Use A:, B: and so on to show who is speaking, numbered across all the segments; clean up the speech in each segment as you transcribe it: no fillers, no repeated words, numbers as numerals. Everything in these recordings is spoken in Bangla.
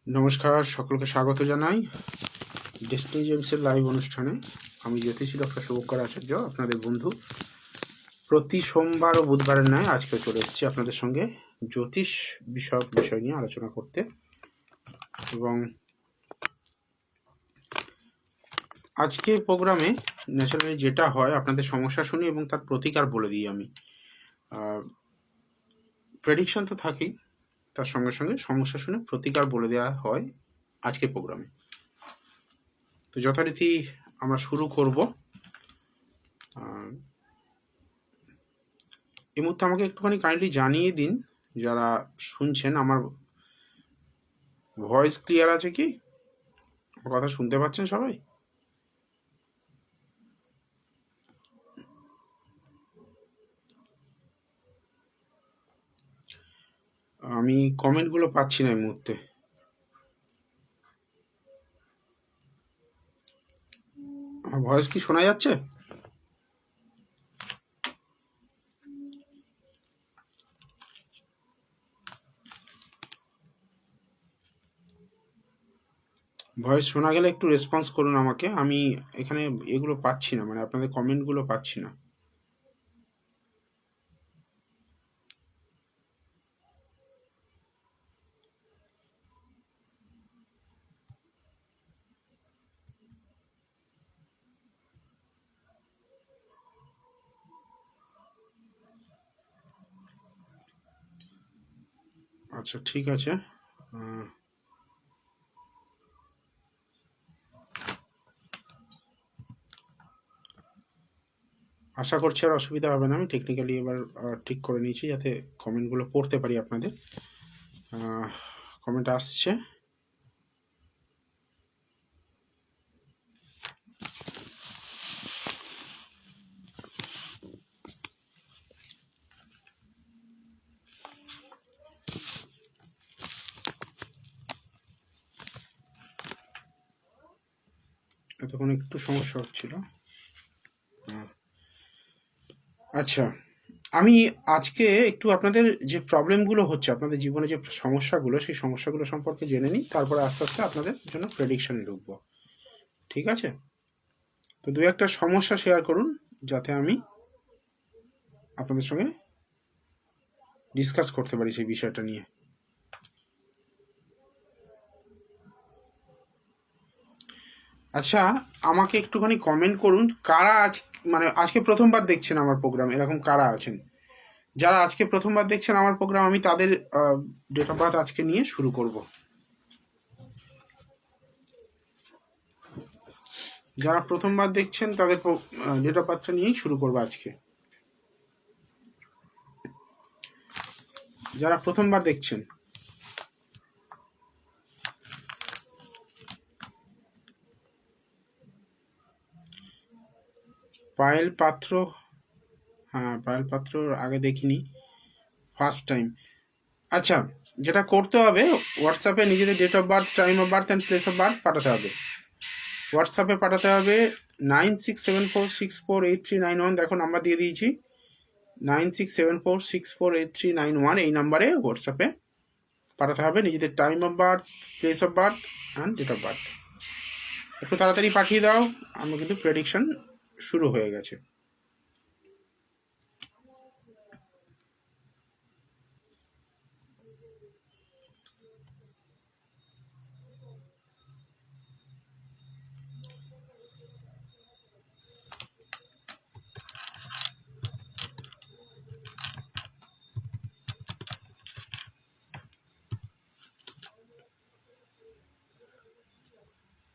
A: নমস্কার, সকলকে স্বাগত জানাই ডেস্টিনি জেমসের লাইভ অনুষ্ঠানে। আমি জ্যোতিষী ডক্টর শুভঙ্কর আচার্য, আপনাদের বন্ধু। প্রতি সোমবার ও বুধবারের ন্যায় আজকেও চলে এসেছি আপনাদের সঙ্গে জ্যোতিষ বিষয়ক বিষয় নিয়ে আলোচনা করতে। এবং আজকে প্রোগ্রামে ন্যাচারালি যেটা হয়, আপনাদের সমস্যা শুনি এবং তার প্রতিকার বলে দিই আমি। প্রেডিকশন তো থাকেই, তার সঙ্গে সঙ্গে সমস্যা শুনে প্রতিকার বলে দেওয়া হয় আজকে প্রোগ্রামে। তো যথারীতি আমরা শুরু করব। এই মুহূর্তে আমাকে একটুখানি কাইন্ডলি জানিয়ে দিন যারা শুনছেন, আমার ভয়েস ক্লিয়ার আছে কি? আমার কথা শুনতে পাচ্ছেন সবাই? আমি কমেন্টগুলো পাচ্ছি না এই মুহূর্তে। আমার ভয়েস কি শোনা যাচ্ছে? ভয়েস শোনা গেলে একটু রেসপন্স করুন আমাকে। আমি এখানে এগুলো পাচ্ছি না, মানে আপনাদের কমেন্টগুলো পাচ্ছি না। আচ্ছা, ঠিক আছে। আশা করছি আর অসুবিধা হবে না। আমি টেকনিক্যালি এবার ঠিক করে নিয়েছি যাতে কমেন্টগুলো পড়তে পারি আপনাদের। কমেন্ট আসছে। এতক্ষণ একটু সমস্যা হচ্ছিল। আচ্ছা, আমি আজকে একটু আপনাদের যে প্রবলেমগুলো হচ্ছে, আপনাদের জীবনে যে সমস্যাগুলো, সেই সমস্যাগুলো সম্পর্কে জেনে নিই, তারপরে আস্তে আস্তে আপনাদের জন্য প্রেডিকশনে ঢুকবো। ঠিক আছে? তো দু একটা সমস্যা শেয়ার করুন যাতে আমি আপনাদের সঙ্গে ডিসকাস করতে পারি সেই বিষয়টা নিয়ে। আচ্ছা, আমাকে একটুখানি কমেন্ট করুন কারা মানে আজকে প্রথমবার দেখছেন আমার প্রোগ্রাম, এরকম কারা আছেন? যারা আজকে প্রথমবার দেখছেন আমার প্রোগ্রাম, আমি তাদের ডেট অফ বার্থ আজকে নিয়ে শুরু করব। যারা প্রথমবার দেখছেন তাদের ডেট অফ বার্থটা নিয়েই শুরু করবো আজকে। যারা প্রথমবার দেখছেন, পায়েল পাত্র। হ্যাঁ, পায়েল পাত্র আগে দেখিনি, ফার্স্ট টাইম। আচ্ছা, যেটা করতে হবে, হোয়াটসঅ্যাপে নিজেদের date of birth, time of birth and place of birth পাঠাতে হবে। হোয়াটসঅ্যাপে পাঠাতে হবে 9674648391। দেখো নাম্বার দিয়ে দিয়েছি, 9674648391। এই নাম্বারে হোয়াটসঅ্যাপে পাঠাতে হবে নিজেদের time of birth, place of birth and date of birth. একটু তাড়াতাড়ি পাঠিয়ে দাও, আমার কিন্তু প্রেডিকশন শুরু হয়ে গেছে।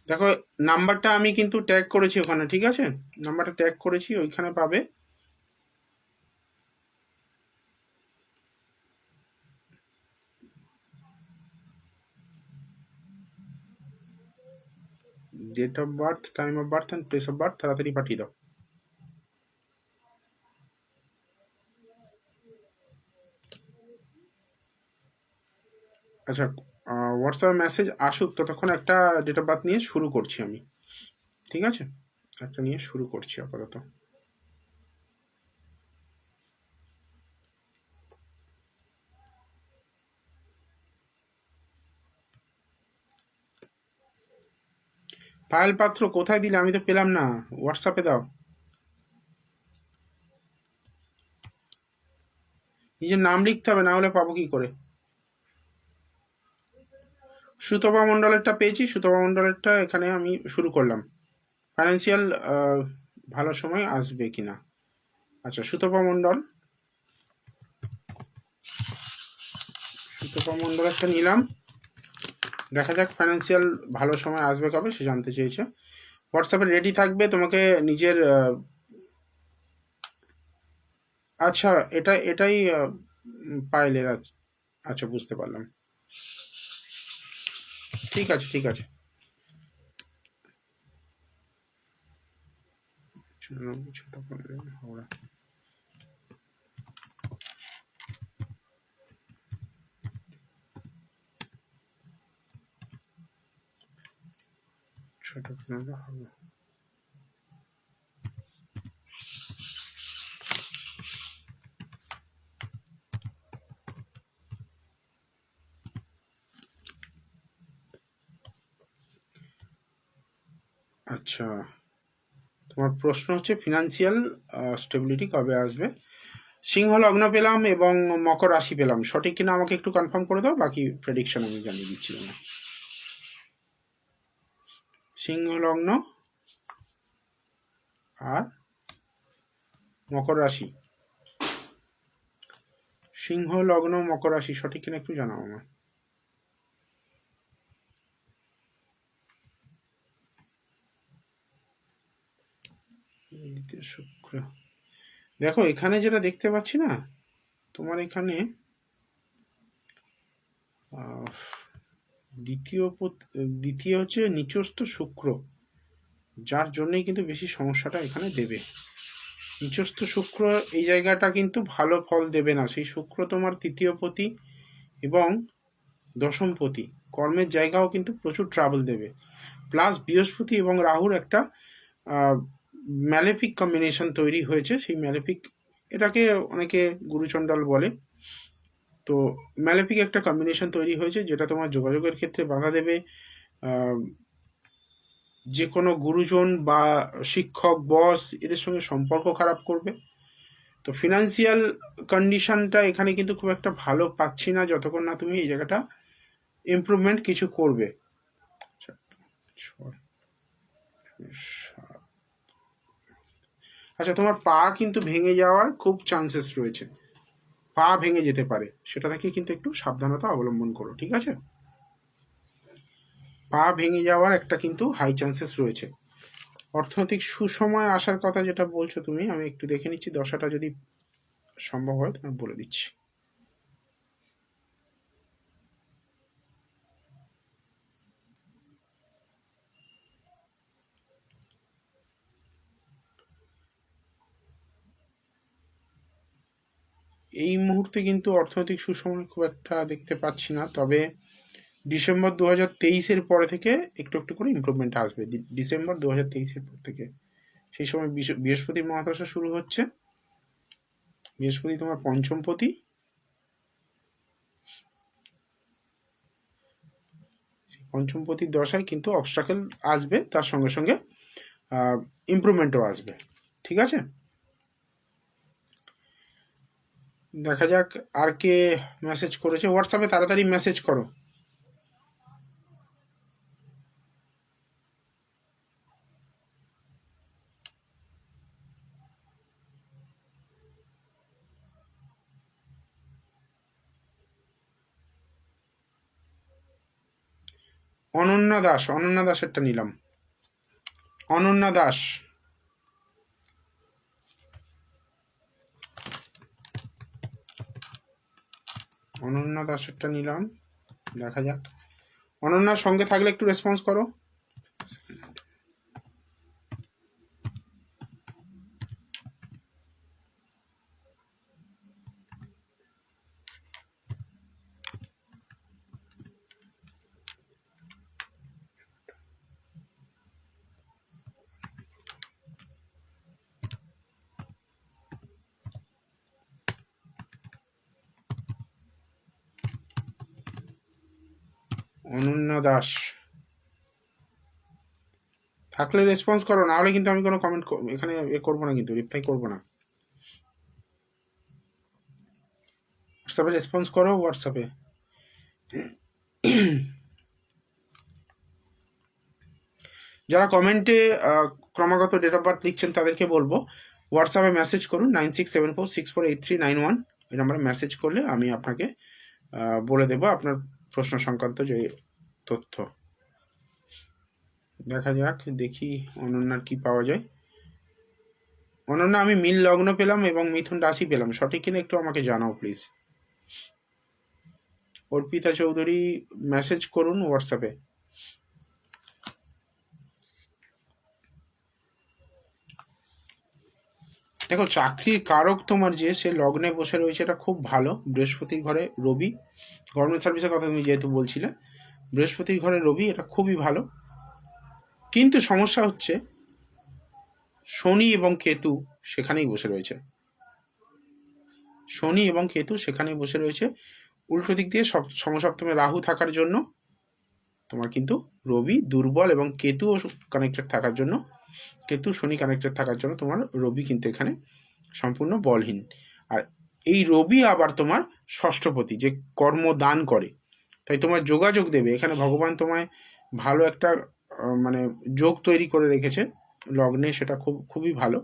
A: দেখো, নাম্বারটা আমি কিন্তু ট্যাগ করেছি ওখানে, ঠিক আছে? নাম্বারটা ট্যাগ করেছি, ওইখানে পাবে। Date of birth, time of birth and place of birth তাড়াতাড়ি পাঠিয়ে দাও। আচ্ছা, হোয়াটসঅ্যাপ মেসেজ আসুক, ততক্ষণ একটা ডেট অফ বার্থ নিয়ে শুরু করছি আমি। ঠিক আছে, একটা নিয়ে শুরু করছি আপাতত। পায়েল পাত্র কোথায় দিলে? আমি তো পেলাম না, হোয়াটসঅ্যাপে দাও। নিজের নাম লিখতে হবে, না হলে পাবো কি করে? সুতপা মণ্ডলেরটা পেয়েছি, সুতপা মণ্ডলেরটা এখানে আমি শুরু করলাম। ফাইন্যান্সিয়াল ভালো সময় আসবে কিনা। আচ্ছা, সুতপা মণ্ডল, সুতপা মণ্ডলেরটা নিলাম। দেখা যাক ফাইন্যান্সিয়াল ভালো সময় আসবে কবে, সে জানতে চেয়েছে। হোয়াটসঅ্যাপে রেডি থাকবে তোমাকে নিজের আচ্ছা, এটাই পায়েলের। আচ্ছা, বুঝতে পারলাম। ঠিক আছে, ঠিক আছে। হাওড়া। ছোট হাওড়া। আচ্ছা, তোমার প্রশ্ন হচ্ছে ফিনান্সিয়াল স্টেবিলিটি কবে আসবে। সিংহ লগ্ন পেলাম এবং মকর রাশি পেলাম, সঠিক কিনা আমাকে একটু কনফার্ম করে দাও, বাকি প্রেডিকশন আমি জানিয়ে দিচ্ছি না। সিংহ লগ্ন আর মকর রাশি, সিংহ লগ্ন মকর রাশি সঠিক কিনা একটু জানাও আমার। শুক্র, দেখো এখানে যেটা দেখতে পাচ্ছি না, তোমার এখানে দ্বিতীয় হচ্ছে নিচস্থ শুক্র, যার জন্যই কিন্তু বেশি সমস্যাটা এখানে দেবে। নিচস্থ শুক্র এই জায়গাটা কিন্তু ভালো ফল দেবে না। সেই শুক্র তোমার তৃতীয়পতি এবং দশমপতি, কর্মের জায়গাও কিন্তু প্রচুর ট্রাবল দেবে। প্লাস বৃহস্পতি এবং রাহুর একটা ম্যালেফিক কম্বিনেশন তৈরি হয়েছে। সেই ম্যালেফিক, এটাকে অনেকে গুরুচণ্ডাল বলে। তো ম্যালেফিক একটা কম্বিনেশন তৈরি হয়েছে, যেটা তোমার যোগাযোগের ক্ষেত্রে বাধা দেবে। যে কোনো গুরুজন বা শিক্ষক, বস, এদের সঙ্গে সম্পর্ক খারাপ করবে। তো ফিনান্সিয়াল কন্ডিশনটা এখানে কিন্তু খুব একটা ভালো পাচ্ছি না, যতক্ষণ না তুমি এই জায়গাটা ইমপ্রুভমেন্ট কিছু করবে। আচ্ছা, তোমার পা কিন্তু ভেঙে যাওয়ার খুব চান্সেস রয়েছে, পা ভেঙে যেতে পারে, সেটা থেকে কিন্তু একটু সাবধানতা অবলম্বন করো, ঠিক আছে? পা ভেঙে যাওয়ার একটা কিন্তু হাই চান্সেস রয়েছে। অর্থনৈতিক সুসময় আসার কথা যেটা বলছো তুমি, আমি একটু দেখে নিচ্ছি দশাটা যদি সম্ভব হয় তোমার বলে দিচ্ছি। এই মুহূর্তে কিন্তু অর্থনৈতিক সুসময় খুব একটা দেখতে পাচ্ছি না, তবে ডিসেম্বর 2023-এর পরে থেকে একটু একটু করে ইমপ্রুভমেন্ট আসবে। ডিসেম্বর 2023-এর পর থেকে, সেই সময় বৃহস্পতি মহাদশা শুরু হচ্ছে। বৃহস্পতি তোমার পঞ্চমপতি, পঞ্চমপতির দশায় কিন্তু অবস্ট্রাকেল আসবে, তার সঙ্গে সঙ্গে ইমপ্রুভমেন্টও আসবে, ঠিক আছে? দেখা যাক আর কে মেসেজ করেছে হোয়াটসঅ্যাপে, তাড়াতাড়ি মেসেজ করো। অনন্যা দাস, অনন্যা দাসেরটা নিলাম। অনন্যা দাস, অনন্যা দাসেরটা নিলাম। দেখা যাক, অনন্যার সঙ্গে থাকলে একটু রেসপন্স করো। অনন্যা দাস, থাকলে রেসপন্স করো, না হলে কিন্তু আমি কোনো কমেন্ট এখানে করবো না, কিন্তু রিপ্লাই করবো না। হোয়াটসঅ্যাপে রেসপন্স করো, হোয়াটসঅ্যাপে। যারা কমেন্টে ক্রমাগত ডেট অফ বার্থ লিখছেন তাদেরকে বলবো হোয়াটসঅ্যাপে মেসেজ করুন 9674648391। এই নাম্বারে মেসেজ করলে আমি আপনাকে বলে দেবো আপনার প্রশ্ন সংক্রান্ত যে তথ্য। দেখা যাক, দেখি অনন্যার কি পাওয়া যায়। অনন্যা, আমি মিল লগ্ন পেলাম এবং মিথুন রাশি পেলাম, সঠিক কিনা একটু আমাকে জানাও প্লিজ। অর্পিতা চৌধুরী মেসেজ করুন হোয়াটসঅ্যাপে। দেখো, চাকরির কারক তোমার যে সে লগ্নে বসে রয়েছে, এটা খুব ভালো। বৃহস্পতির ঘরে রবি, গভর্নমেন্ট সার্ভিসের কথা তুমি যেহেতু বলছিলে, বৃহস্পতির ঘরে রবি, এটা খুবই ভালো। কিন্তু সমস্যা হচ্ছে শনি এবং কেতু সেখানেই বসে রয়েছে। শনি এবং কেতু সেখানেই বসে রয়েছে। উল্টো দিক দিয়ে সমসপ্তমে রাহু থাকার জন্য তোমার কিন্তু রবি দুর্বল, এবং কেতুও কানেক্টেড থাকার জন্য, কেতু শনি কানেক্টেড থাকার জন্য তোমার রবি কিন্তু এখানে সম্পূর্ণ বলহীন। আর এই রবি আবার তোমার ষষ্ঠপতি, যে কর্মদান করে, তাই তোমার যোগাযোগ দেবে। এখানে ভগবান তোমায় ভালো একটা মানে যোগ তৈরি করে রেখেছে লগ্নে, সেটা খুবই ভালো।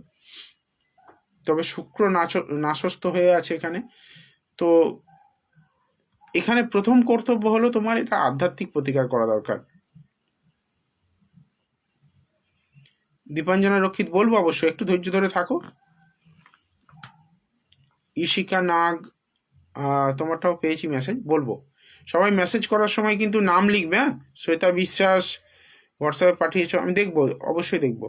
A: তবে শুক্র নাশস্ত হয়ে আছে এখানে। তো এখানে প্রথম কর্তব্য হলো তোমার এটা আধ্যাত্মিক প্রতিকার করা দরকার। দীপাঞ্জনা রক্ষিত বলবো অবশ্যই, একটু ধৈর্য ধরে থাকো। ইশিকা নাগ, তোমারটাও পেয়েছি মেসেজ, বলবো। সবাই মেসেজ করার সময় কিন্তু নাম লিখবে। হ্যাঁ, শ্বেতা বিশ্বাস হোয়াটসঅ্যাপে পাঠিয়েছো, আমি দেখবো, অবশ্যই দেখবো।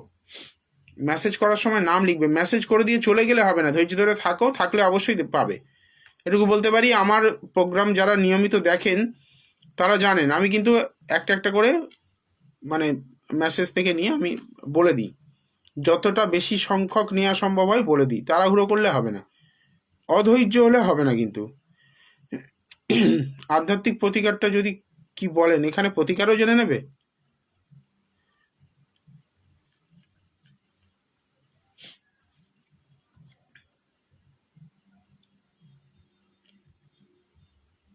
A: মেসেজ করার সময় নাম লিখবে। মেসেজ করে দিয়ে চলে গেলে হবে না, ধৈর্য ধরে থাকো, থাকলে অবশ্যই পাবে। এটুকু বলতে পারি, আমার প্রোগ্রাম যারা নিয়মিত দেখেন তারা জানেন আমি কিন্তু একটা একটা করে মানে মেসেজ থেকে নিয়ে আমি বলে দিই, যতটা বেশি সংখ্যক নেওয়া সম্ভব হয় বলে দিই। তাড়াহুড়ো করলে হবে না, অধৈর্য হলে হবে না কিন্তু। আধ্যাত্মিক প্রতিকারটা যদি কি বলেন, এখানে প্রতিকারও জেনে নেবে।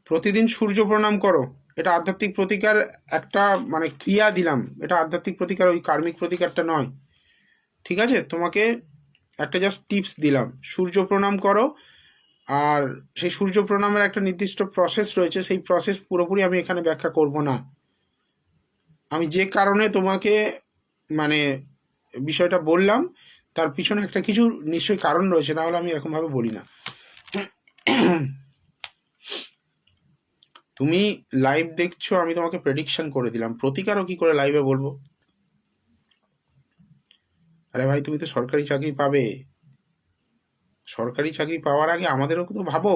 A: প্রতিদিন সূর্য প্রণাম করো, এটা আধ্যাত্মিক প্রতিকার। একটা মানে ক্রিয়া দিলাম, এটা আধ্যাত্মিক প্রতিকার, ওই কার্মিক প্রতিকারটা নয়। ঠিক আছে, তোমাকে একটা জাস্ট টিপস দিলাম, সূর্য প্রণাম করো। আর সেই সূর্য প্রণামের একটা নির্দিষ্ট প্রসেস রয়েছে, সেই প্রসেস পুরোপুরি আমি এখানে ব্যাখ্যা করব না। আমি যে কারণে তোমাকে মানে বিষয়টা বললাম তার পিছনে একটা কিছু নিশ্চয়ই কারণ রয়েছে, না হলে আমি এরকমভাবে বলি না। তুমি লাইভ দেখছো, আমি তোমাকে প্রেডিকশন করে দিলাম, প্রতিকারও কি করে লাইভে বলবো? আরে ভাই, তুমি তো সরকারি চাকরি পাবে, সরকারি চাকরি পাওয়ার আগে আমাদেরও তো ভাবো।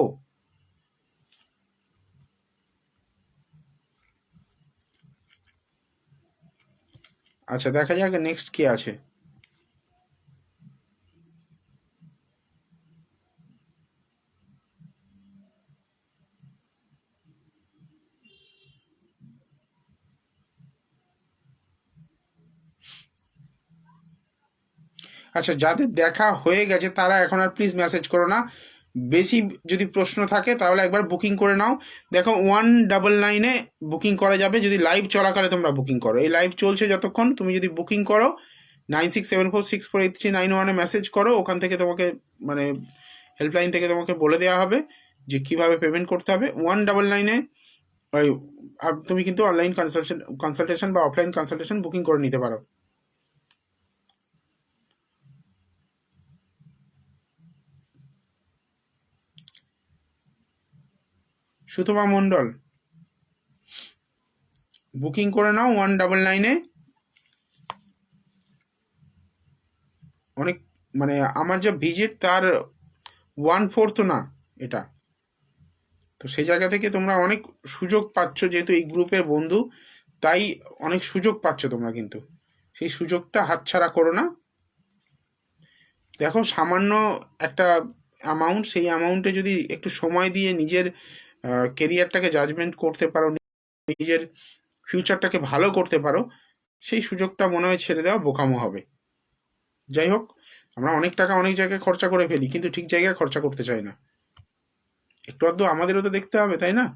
A: আচ্ছা, দেখা যাক নেক্সট কে আছে। আচ্ছা, যাদের দেখা হয়ে গেছে তারা এখন আর প্লিজ মেসেজ করো না। বেশি যদি প্রশ্ন থাকে তাহলে একবার বুকিং করে নাও। দেখো, 199-এ বুকিং করা যাবে যদি লাইভ চলাকালে তোমরা বুকিং করো। এই লাইভ চলছে যতক্ষণ, তুমি যদি বুকিং করো 9674648391-এ মেসেজ করো, ওখান থেকে তোমাকে মানে হেল্পলাইন থেকে তোমাকে বলে দেওয়া হবে যে কিভাবে পেমেন্ট করতে হবে। 199-এ তুমি কিন্তু অনলাইন কনসালটেশন বা অফলাইন কনসালটেশন বুকিং করে নিতে পারো। সুতপা মণ্ডল, বুকিং করে নাও 199-এ। অনেক মানে আমার যা ভিজিট তার 1/4 না এটা, তো সেই জায়গা থেকে তোমরা অনেক সুযোগ পাচ্ছ, যেহেতু এই গ্রুপের বন্ধু, তাই অনেক সুযোগ পাচ্ছ তোমরা, কিন্তু সেই সুযোগটা হাতছাড়া করো না। দেখো, সামান্য একটা অ্যামাউন্ট, সেই অ্যামাউন্টে যদি একটু সময় দিয়ে নিজের কেরিয়ারটাকে জাজমেন্ট করতে পারো, নিজের ফিউচারটাকে ভালো করতে পারো, সেই সুযোগটা মনে হয় ছেড়ে দেওয়া বোকামো হবে। যাই হোক, আমরা অনেক টাকা অনেক জায়গায় খরচা করে ফেলি, কিন্তু ঠিক জায়গায় খরচা করতে চাই না। একটু আধটু আমাদেরও তো দেখতে হবে, তাই না?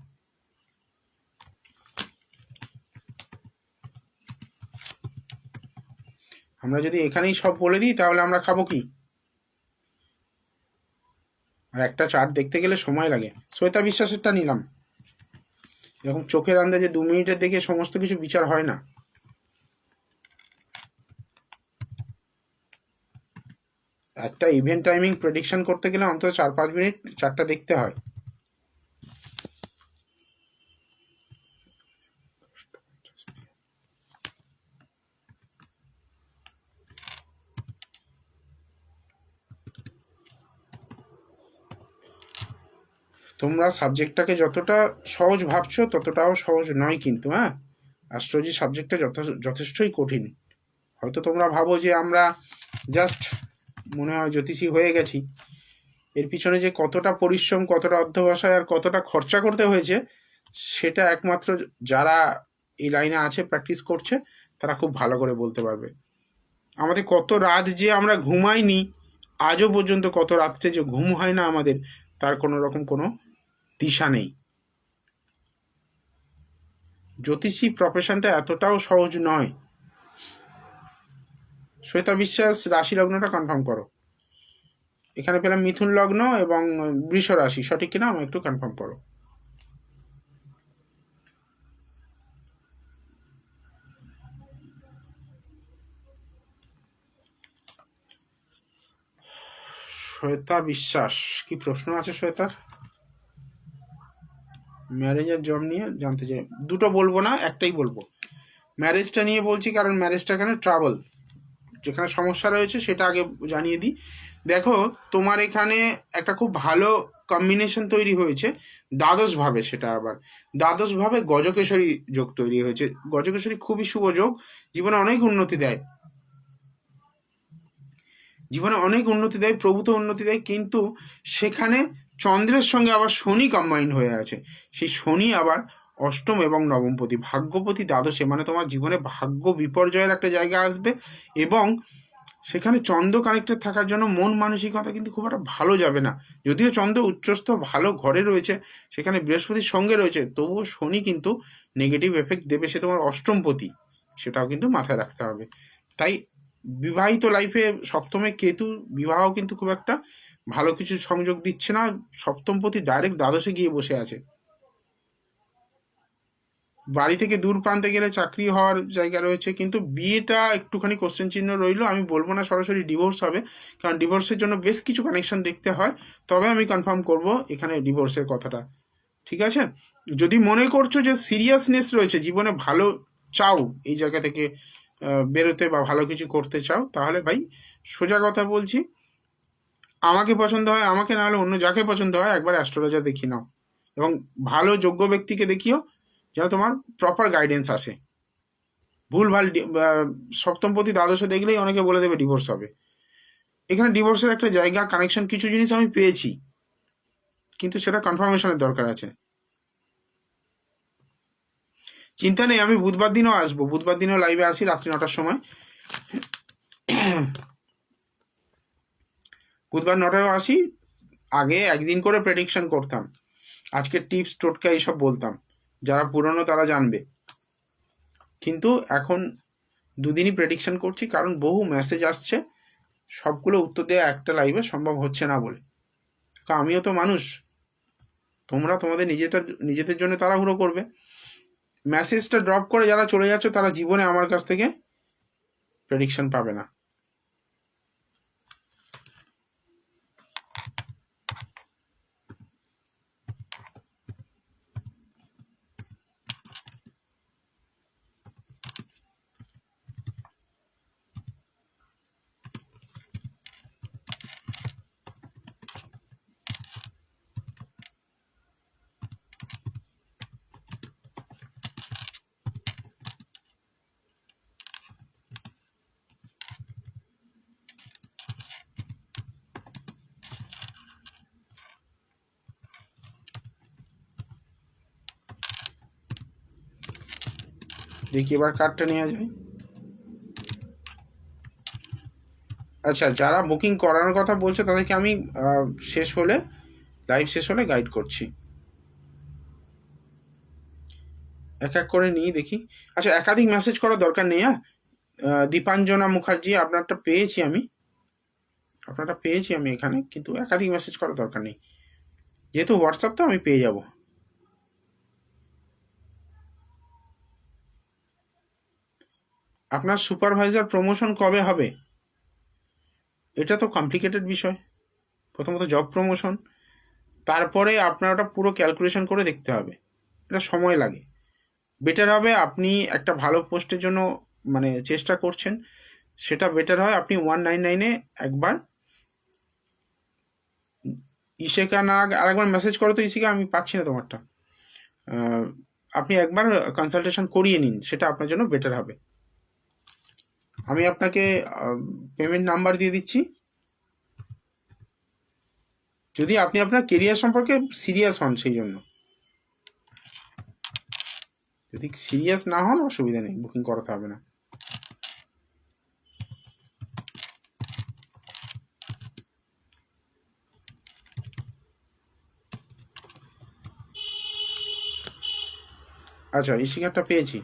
A: আমরা যদি এখানেই সব বলে দিই তাহলে আমরা খাবো কি? আর একটা চার্ট দেখতে গেলে সময় লাগে। শ্বেতা বিশ্বাসেরটা নিলাম। এরকম চোখের আন্দাজে 2 মিনিটের দেখে সমস্ত কিছু বিচার হয় না। একটা ইভেন্ট টাইমিং প্রেডিকশন করতে গেলে অন্তত 4-5 মিনিট চার্টটা দেখতে হয়। তোমরা সাবজেক্টটাকে যতটা সহজ ভাবছো ততটাও সহজ নয় কিন্তু, হ্যাঁ। অ্যাস্ট্রোলজি সাবজেক্টটা যথেষ্টই কঠিন। হয়তো তোমরা ভাবো যে আমরা জাস্ট মনে হয় জ্যোতিষী হয়ে গেছি, এর পিছনে যে কতটা পরিশ্রম, কতটা অধ্যবসায় আর কতটা খরচা করতে হয়েছে সেটা একমাত্র যারা এই লাইনে আছে, প্র্যাকটিস করছে, তারা খুব ভালো করে বলতে পারবে। আমাদের কত রাত যে আমরা ঘুমাইনি, আজও পর্যন্ত কত রাত্রে যে ঘুম হয় না আমাদের, তার কোনো রকম কোনো দিশা নেই। জ্যোতিষী প্রফেশনটা এতটাও সহজ নয়। শ্বেতা বিশ্বাস রাশি লগ্নটা কনফার্ম করো। এখানে পেলাম মিথুন লগ্ন এবং বৃষ রাশি, সঠিক কিনা আমার একটু কনফার্ম করো। শ্বেতা বিশ্বাস, কি প্রশ্ন আছে শ্বেতার? ম্যারেজের জব নিয়ে জানতে চাই। দুটো বলবো না, একটাই বলবো। ম্যারেজটা নিয়ে বলছি কারণ ম্যারেজটা এখানে ট্রাবল, যেখানে সমস্যা রয়েছে সেটা আগে জানিয়ে দিই। দেখো, তোমার এখানে একটা খুব ভালো কম্বিনেশন তৈরি হয়েছে দ্বাদশভাবে। সেটা আবার দ্বাদশভাবে গজকেশরী যোগ তৈরি হয়েছে। গজকেশরী খুবই শুভ যোগ, জীবনে অনেক উন্নতি দেয়, জীবনে অনেক উন্নতি দেয়, প্রভূত উন্নতি দেয়। কিন্তু সেখানে চন্দ্রের সঙ্গে আবার শনি কম্বাইন হয়ে আছে। সেই শনি আবার অষ্টম এবং নবমপতি, ভাগ্যপতি দ্বাদশে, মানে তোমার জীবনে ভাগ্য বিপর্যয়ের একটা জায়গা আসবে। এবং সেখানে চন্দ্র কানেক্টেড থাকার জন্য মন মানসিকতা কিন্তু খুব একটা ভালো যাবে না। যদিও চন্দ্র উচ্চস্থ ভালো ঘরে রয়েছে, সেখানে বৃহস্পতির সঙ্গে রয়েছে, তবুও শনি কিন্তু নেগেটিভ এফেক্ট দেবে। সে তোমার অষ্টমপতি, সেটাও কিন্তু মাথায় রাখতে হবে। তাই বিবাহিত লাইফে সপ্তমে কেতু, বিবাহ কিন্তু খুব একটা ভালো কিছু সংযোগ দিচ্ছে না। সপ্তমপতি ডাইরেক্ট দ্বাদশে গিয়ে বসে আছে। বাড়ি থেকে দূর প্রান্তে গেলে চাকরি হওয়ার জায়গা রয়েছে, কিন্তু বিয়েটা একটুখানি কোশ্চেন চিহ্ন রইলো। আমি বলবো না সরাসরি ডিভোর্স হবে, কারণ ডিভোর্সের জন্য বেশ কিছু কানেকশন দেখতে হয়, তবে আমি কনফার্ম করব এখানে ডিভোর্সের কথাটা। ঠিক আছে? যদি মনে করছো যে সিরিয়াসনেস রয়েছে, জীবনে ভালো চাও, এই জায়গা থেকে বেরোতে বা ভালো কিছু করতে চাও, তাহলে ভাই সোজা কথা বলছি, আমাকে পছন্দ হয়, আমাকে না হলে অন্য যাকে পছন্দ হয়, একবার অ্যাস্ট্রোলজার দেখিয়ে নাও এবং ভালো যোগ্য ব্যক্তিকে দেখিও, যেন তোমার প্রপার গাইডেন্স আসে। ভুলভাল সপ্তমপতি দ্বাদশে দেখলেই অনেকে বলে দেবে ডিভোর্স হবে। এখানে ডিভোর্সের একটা জায়গা, কানেকশন, কিছু জিনিস আমি পেয়েছি, কিন্তু সেটা কনফার্মেশনের দরকার আছে। চিন্তা নেই, আমি বুধবার দিনও আসবো, বুধবার দিনও লাইভে আসি রাত্রি 9টার সময়। বুধবার 9টায়ও আসি। আগে একদিন করে প্রেডিকশন করতাম, আজকে টিপস টোটকা এইসব বলতাম, যারা পুরনো তারা জানবে। কিন্তু এখন দুদিনই প্রেডিকশন করছি, কারণ বহু মেসেজ আসছে, সবগুলো উত্তর দেওয়া একটা লাইভে সম্ভব হচ্ছে না বলে। কারণ আমিও তো মানুষ, তোমরা তোমাদের নিজেদের জন্য তাড়াহুড়ো করবে, মেসেজটা ড্রপ করে যারা চলে যাচ্ছে তারা জীবনে আমার কাছ থেকে প্রেডিকশন পাবে না। দেখি এবার কার্ডটা নেওয়া যায়। আচ্ছা, যারা বুকিং করানোর কথা বলছো তাদেরকে আমি শেষ হলে, লাইভ শেষ হলে গাইড করছি। এক এক করে নিয়ে দেখি। আচ্ছা, একাধিক মেসেজ করার দরকার নেই। হ্যাঁ, দীপাঞ্জনা মুখার্জি, আপনারটা পেয়েছি আমি এখানে, কিন্তু একাধিক মেসেজ করার দরকার নেই, যেহেতু হোয়াটসঅ্যাপ তো আমি পেয়ে যাব। আপনার সুপারভাইজার প্রমোশন কবে হবে? এটা তো কমপ্লিকেটেড বিষয়। প্রথমত জব প্রমোশন, তারপরে আপনার ওটা পুরো ক্যালকুলেশন করে দেখতে হবে, এটা সময় লাগে। বেটার হবে আপনি একটা ভালো পোস্টের জন্য মানে চেষ্টা করছেন, সেটা বেটার হয় আপনি 199-এ একবার ইশিকা নাগ, আরেকবার মেসেজ করো তো ইশিকা, আমি পাচ্ছি না তোমারটা। আপনি একবার কনসালটেশন করিয়ে নিন, সেটা আপনার জন্য বেটার হবে। আমি আপনাকে পেমেন্ট নাম্বার দিয়ে দিচ্ছি। যদি আপনি আপনার কেরিয়ার সম্পর্কে সিরিয়াস হন, সেই জন্য। যদি সিরিয়াস না হন, অসুবিধা নেই, বুকিং করাতে হবে না। আচ্ছা, ইশিকারটা পেয়েছি।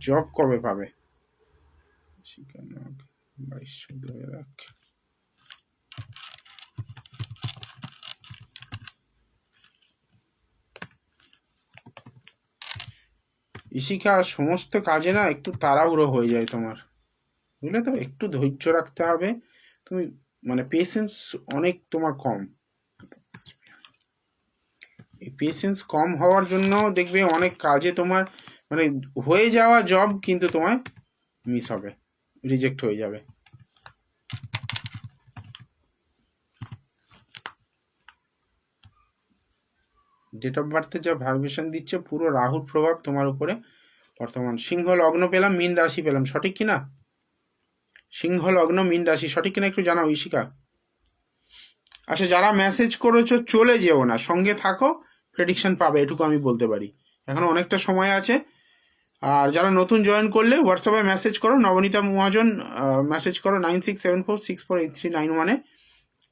A: জব কবে পাবে? ইশিকা নাগ 22/14/2001। ইশিকা, সমস্ত কাজে না একটু তাড়াহুড়ো হয়ে যায় তোমার, বুঝলে তো? একটু ধৈর্য রাখতে হবে। তুমি মানে পেশেন্স অনেক তোমার কম। এই পেশেন্স কম হওয়ার জন্য দেখবে অনেক কাজে তোমার মানে হয়ে যাওয়া জব কিন্তু তোমার মিস হবে, রিজেক্ট হয়ে যাবে। ডেট অফ বার্থে যা ভাইব্রেশন দিচ্ছে, পুরো রাহুর প্রভাব তোমার উপরে বর্তমান। সিংহ লগ্ন পেলাম, মীন রাশি পেলাম, সঠিক কিনা? সিংহ লগ্ন, মীন রাশি, সঠিক কিনা একটু জানাও ইশিকা। আচ্ছা, যারা মেসেজ করেছো চলে যেও না, সঙ্গে থাকো, প্রেডিকশন পাবে, এটুকু আমি বলতে পারি। এখনো অনেকটা সময় আছে। আর যারা নতুন জয়েন করলে হোয়াটসঅ্যাপে মেসেজ করো, নবনীতা মহাজন, মেসেজ করো 9674648391-এ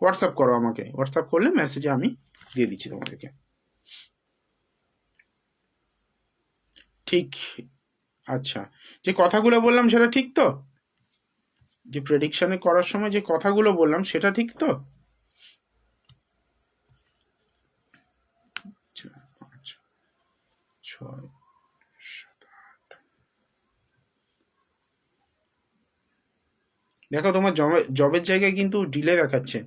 A: হোয়াটসঅ্যাপ করো আমাকে। হোয়াটসঅ্যাপ করলে মেসেজে আমি দিয়ে দিচ্ছি তোমাদেরকে। ঠিক। আচ্ছা, যে কথাগুলো বললাম সেটা ঠিক তো? যে প্রেডিকশনে করার সময় যে কথাগুলো বললাম সেটা ঠিক তো? 4, 5, 6, 7, 8। দেখো, তোমার জবের জায়গায় কিন্তু ডিলে দেখাচ্ছে।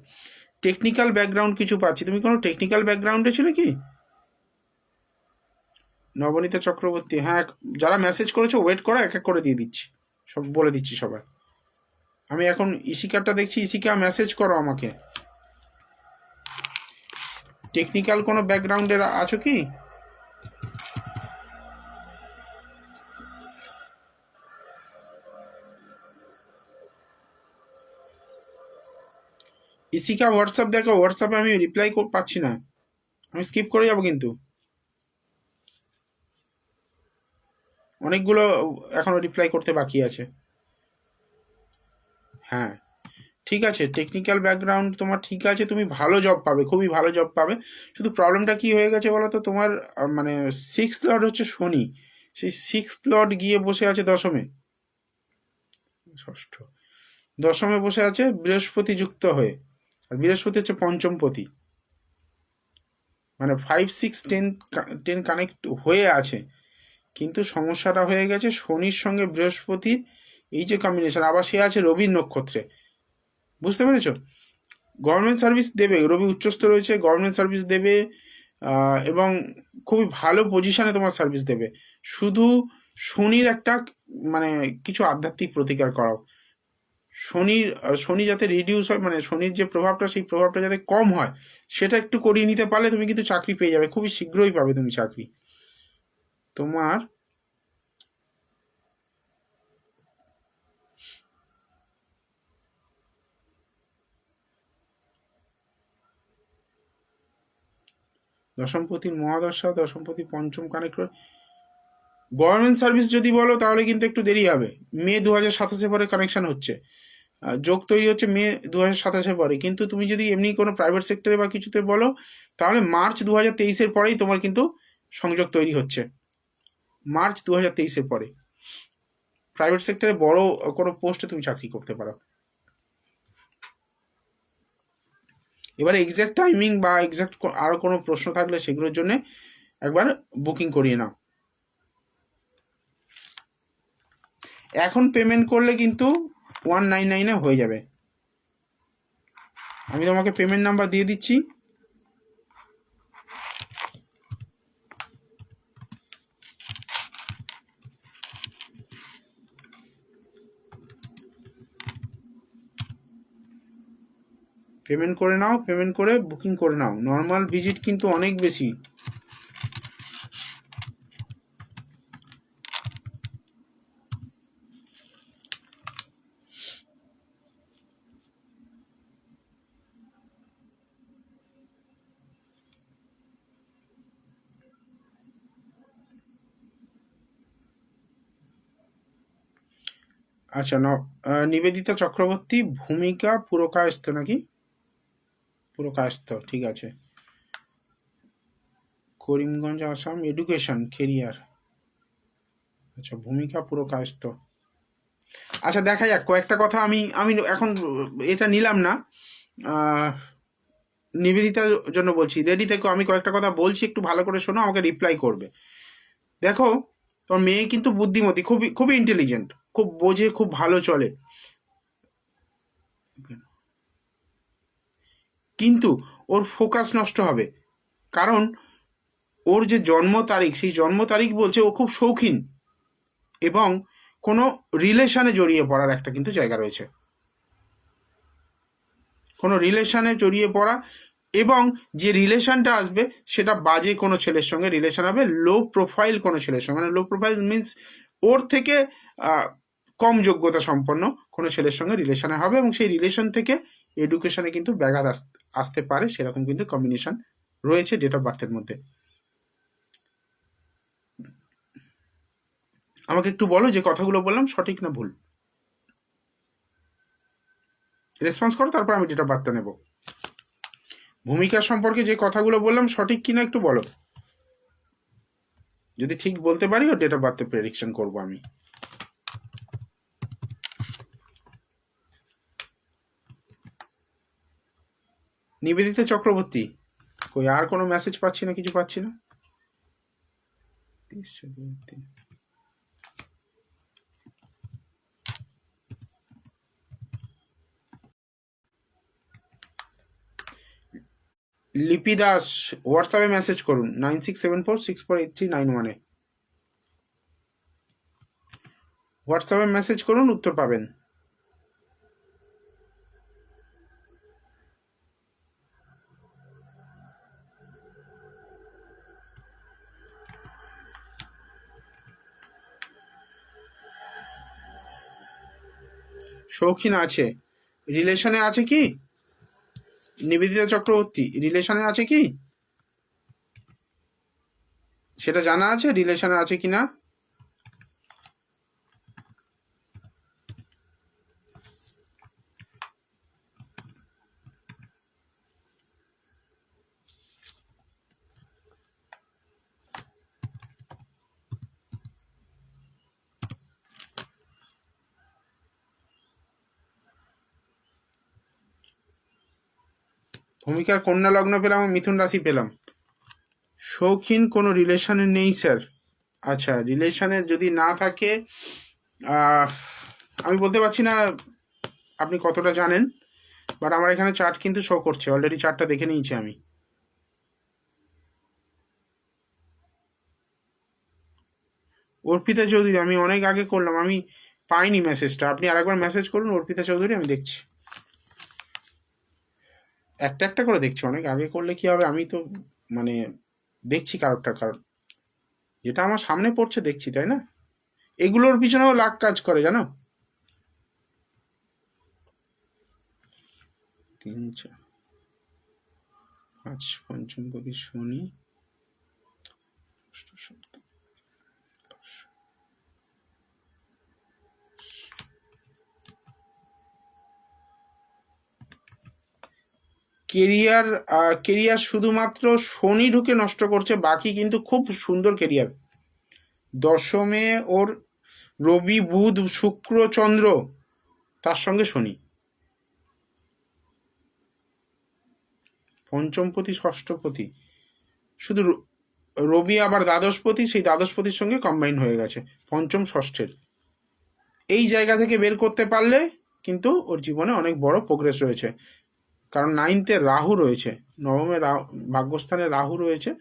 A: টেকনিক্যাল ব্যাকগ্রাউন্ড কিছু পাচ্ছি। তুমি কোনো টেকনিক্যাল ব্যাকগ্রাউন্ডে ছিলে কি? নবনীতা চক্রবর্তী, হ্যাঁ। যারা মেসেজ করেছো ওয়েট করো, এক এক করে দিয়ে দিচ্ছি, সব বলে দিচ্ছি সবাই। আমি এখন ইশিকারটা দেখছি। ইশিকা, মেসেজ করো আমাকে। টেকনিক্যাল কোনো ব্যাকগ্রাউন্ডের আছো কি? ইশিকা, হোয়াটসঅ্যাপ দেখো। হোয়াটসঅ্যাপে আমি রিপ্লাই পাচ্ছি না, আমি স্কিপ করে যাবো কিন্তু। অনেকগুলো এখনো রিপ্লাই করতে বাকি আছে। হ্যাঁ, ঠিক আছে, টেকনিক্যাল ব্যাকগ্রাউন্ড তোমার ঠিক আছে, তুমি ভালো জব পাবে, খুবই ভালো জব পাবে। শুধু প্রবলেমটা কি হয়ে গেছে বলো তো, তোমার মানে 6th লর্ড হচ্ছে শনি, সেই 6th লর্ড গিয়ে বসে আছে দশমে। ষষ্ঠ, দশমে বসে আছে বৃহস্পতি যুক্ত হয়ে। আর বৃহস্পতি হচ্ছে পঞ্চমপতি, মানে 5, 6, 10 কানেক্ট হয়ে আছে। কিন্তু সমস্যাটা হয়ে গেছে শনির সঙ্গে বৃহস্পতির এই যে কম্বিনেশন, আবার সে আছে রবির নক্ষত্রে। বুঝতে পেরেছ? গভর্নমেন্ট সার্ভিস দেবে, রবি উচ্চস্থ রয়েছে, গভর্নমেন্ট সার্ভিস দেবে, এবং খুবই ভালো পজিশনে তোমার সার্ভিস দেবে। শুধু শনির একটা মানে কিছু আধ্যাত্মিক প্রতিকার করাও। শনি যাতে রিডিউস হয়, মানে শনির যে প্রভাবটা, সেই প্রভাবটা যাতে কম হয়, সেটা একটু করিয়ে নিতে পারলে তুমি কিন্তু চাকরি পেয়ে যাবে, খুবই শীঘ্রই পাবে তুমি চাকরি। তোমার দশমপতির মহাদশা, দশমপতি পঞ্চম কানেক্ট, গভর্নমেন্ট সার্ভিস যদি বলো তাহলে কিন্তু একটু দেরি হবে, মে 2027 পরে কানেকশন হচ্ছে, যোগ তৈরি হচ্ছে মে 2027 পরে। কিন্তু তুমি যদি এমনি কোনো প্রাইভেট সেক্টরে বা কিছুতে বলো তাহলে মার্চ 2023 পরেই তোমার কিন্তু সংযোগ তৈরি হচ্ছে, মার্চ 2023 পরে প্রাইভেট সেক্টরে বড় কোনো পোস্টে তুমি চাকরি করতে পারো। এবারে এক্স্যাক্ট টাইমিং বা এক্স্যাক্ট আরও কোনো প্রশ্ন থাকলে সেগুলোর জন্য একবার বুকিং করিয়ে নাও। এখন পেমেন্ট করলে কিন্তু 199 হয়ে যাবে। আমি তোমাকে পেমেন্ট নাম্বার দিয়ে দিচ্ছি, পেমেন্ট করে নাও, পেমেন্ট করে বুকিং করে নাও। নর্মাল ভিজিট কিন্তু অনেক বেশি। আচ্ছা, নিবেদিতা চক্রবর্তী, ভূমিকা পুরকায়স্থ নাকি? পুরকায়স্থ, ঠিক আছে। Karimganj, Assam, education career. আচ্ছা, ভূমিকা পুরকায়স্থ। আচ্ছা, দেখা যাক। কয়েকটা কথা আমি আমি এখন এটা নিলাম না, নিবেদিতার জন্য বলছি, রেডি থেকো। আমি কয়েকটা কথা বলছি, একটু ভালো করে শোনো, আমাকে রিপ্লাই করবে। দেখো, তোমার মেয়ে কিন্তু বুদ্ধিমতী, খুবই খুবই ইন্টেলিজেন্ট, খুব বোঝে, খুব ভালো চলে, কিন্তু ওর ফোকাস নষ্ট হবে। কারণ ওর যে জন্ম তারিখ, সেই জন্ম তারিখ বলছে ও খুব শৌখিন এবং কোনো রিলেশনে জড়িয়ে পড়ার একটা কিন্তু জায়গা রয়েছে, কোনো রিলেশনে জড়িয়ে পড়া, এবং যে রিলেশনটা আসবে সেটা বাজে কোনো ছেলের সঙ্গে রিলেশন হবে, লো প্রোফাইল কোনো ছেলের সঙ্গে, মানে লো প্রোফাইল মিনস ওর থেকে কম যোগ্যতা সম্পন্ন কোনো ছেলের সঙ্গে রিলেশনে হবে, এবং সেই রিলেশন থেকে এডুকেশনে কিন্তু ব্যাঘাত আসতে পারে, সেরকম কিন্তু কম্বিনেশন রয়েছে ডেট অফ বার্থের মধ্যে। আমাকে একটু বলো যে কথাগুলো বললাম সঠিক না ভুল, রেসপন্স করো, তারপর আমি ডেট অফ বার্থটা নেব। ভূমিকা সম্পর্কে যে কথাগুলো বললাম সঠিক কিনা একটু বলো, যদি ঠিক বলতে পারি ও ডেট অফ বার্থে প্রেডিকশন করবো আমি। নিবেদিতা চক্রবর্তী, কই আর কোনো মেসেজ পাচ্ছি না, কিছু পাচ্ছি না। লিপি দাস, হোয়াটসঅ্যাপে মেসেজ করুন 9674648391-এ, হোয়াটসঅ্যাপে মেসেজ করুন, উত্তর পাবেন। শৌখিন আছে, রিলেশনে আছে কি? নিবেদিতা চক্রবর্তী রিলেশনে আছে কি সেটা জানা আছে, রিলেশনে আছে কি না? ভূমিকার কন্যা লগ্ন পেলাম, মিথুন রাশি পেলাম। শৌখিন কোনো রিলেশনে নেই স্যার। আচ্ছা, রিলেশনের যদি না থাকে, আমি বলতে পারছি না আপনি কতটা জানেন, বাট আমার এখানে চার্ট কিন্তু শো করছে, অলরেডি চার্টটা দেখে নিয়েছি আমি। অর্পিতা চৌধুরী, আমি অনেক আগে করলাম, আমি পাইনি মেসেজটা, আপনি আরেকবার মেসেজ করুন অর্পিতা চৌধুরী, আমি দেখছি, একটা একটা করে দেখছি, অনেক আগে করলে কি হবে, আমি তো মানে দেখছি কারোরটা, কারণ যেটা আমার সামনে পড়ছে দেখছি, তাই না? এগুলোর পিছনেও লাখ কাজ করে, জানো। 3 4 5 পঞ্চম পতি শনি, কেরিয়ার, কেরিয়ার শুধুমাত্র শনি ঢুকে নষ্ট করছে, বাকি কিন্তু খুব সুন্দর কেরিয়ার। দশমে ওর রবি বুধ শুক্র চন্দ্র, তার সঙ্গে শনি, পঞ্চমপতি ষষ্ঠপতি, শুধু রবি আবার দ্বাদশপতি, সেই দ্বাদশপতির সঙ্গে কম্বাইন হয়ে গেছে পঞ্চম ষষ্ঠের। এই জায়গা থেকে বের করতে পারলে কিন্তু ওর জীবনে অনেক বড় প্রোগ্রেস রয়েছে। কারণ 9তে রাহু রয়েছে, নবমে ভাগ্যস্থানে রাহু রয়েছে,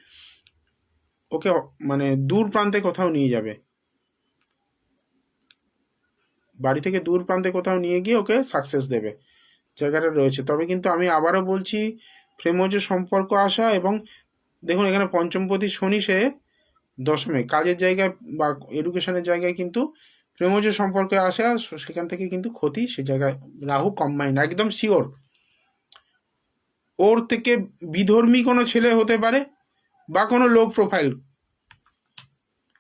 A: ওকে মানে দূর প্রান্তে কোথাও নিয়ে যাবে, বাড়ি থেকে দূর প্রান্তে কোথাও নিয়ে গিয়ে ওকে সাকসেস দেবে, জায়গাটা রয়েছে। তবে কিন্তু আমি আবারও বলছি, প্রেমজ সম্পর্ক আসা, এবং দেখুন এখানে পঞ্চমপতি শনি, সে দশমে কাজের জায়গায় বা এডুকেশনের জায়গায় কিন্তু প্রেমজ সম্পর্কে আসা, সেখান থেকে কিন্তু ক্ষতি, সে জায়গায় রাহু কম্বাইন্ড, একদম শিওর। ওর থেকে বিধর্মী কোনো ছেলে হতে পারে, বা কোনো লো প্রোফাইল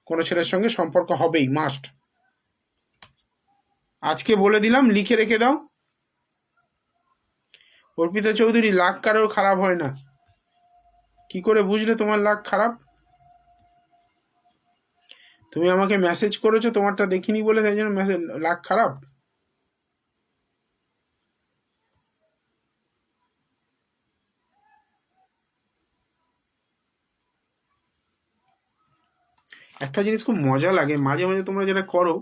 A: কোনো ছেলের সঙ্গে সম্পর্ক হবেই, মাস্ট। আজকে বলে দিলাম, লিখে রেখে দাও। অর্পিতা চৌধুরী, লাক কারোর খারাপ হয় না। কি করে বুঝলে তোমার লাক খারাপ? তুমি আমাকে মেসেজ করেছো, তোমারটা দেখিনি বলে তাই জন্য মেসেজ লাক খারাপ? একটা জিনিস খুব মজা লাগে, মাঝে মাঝে তোমরা যেটা করো,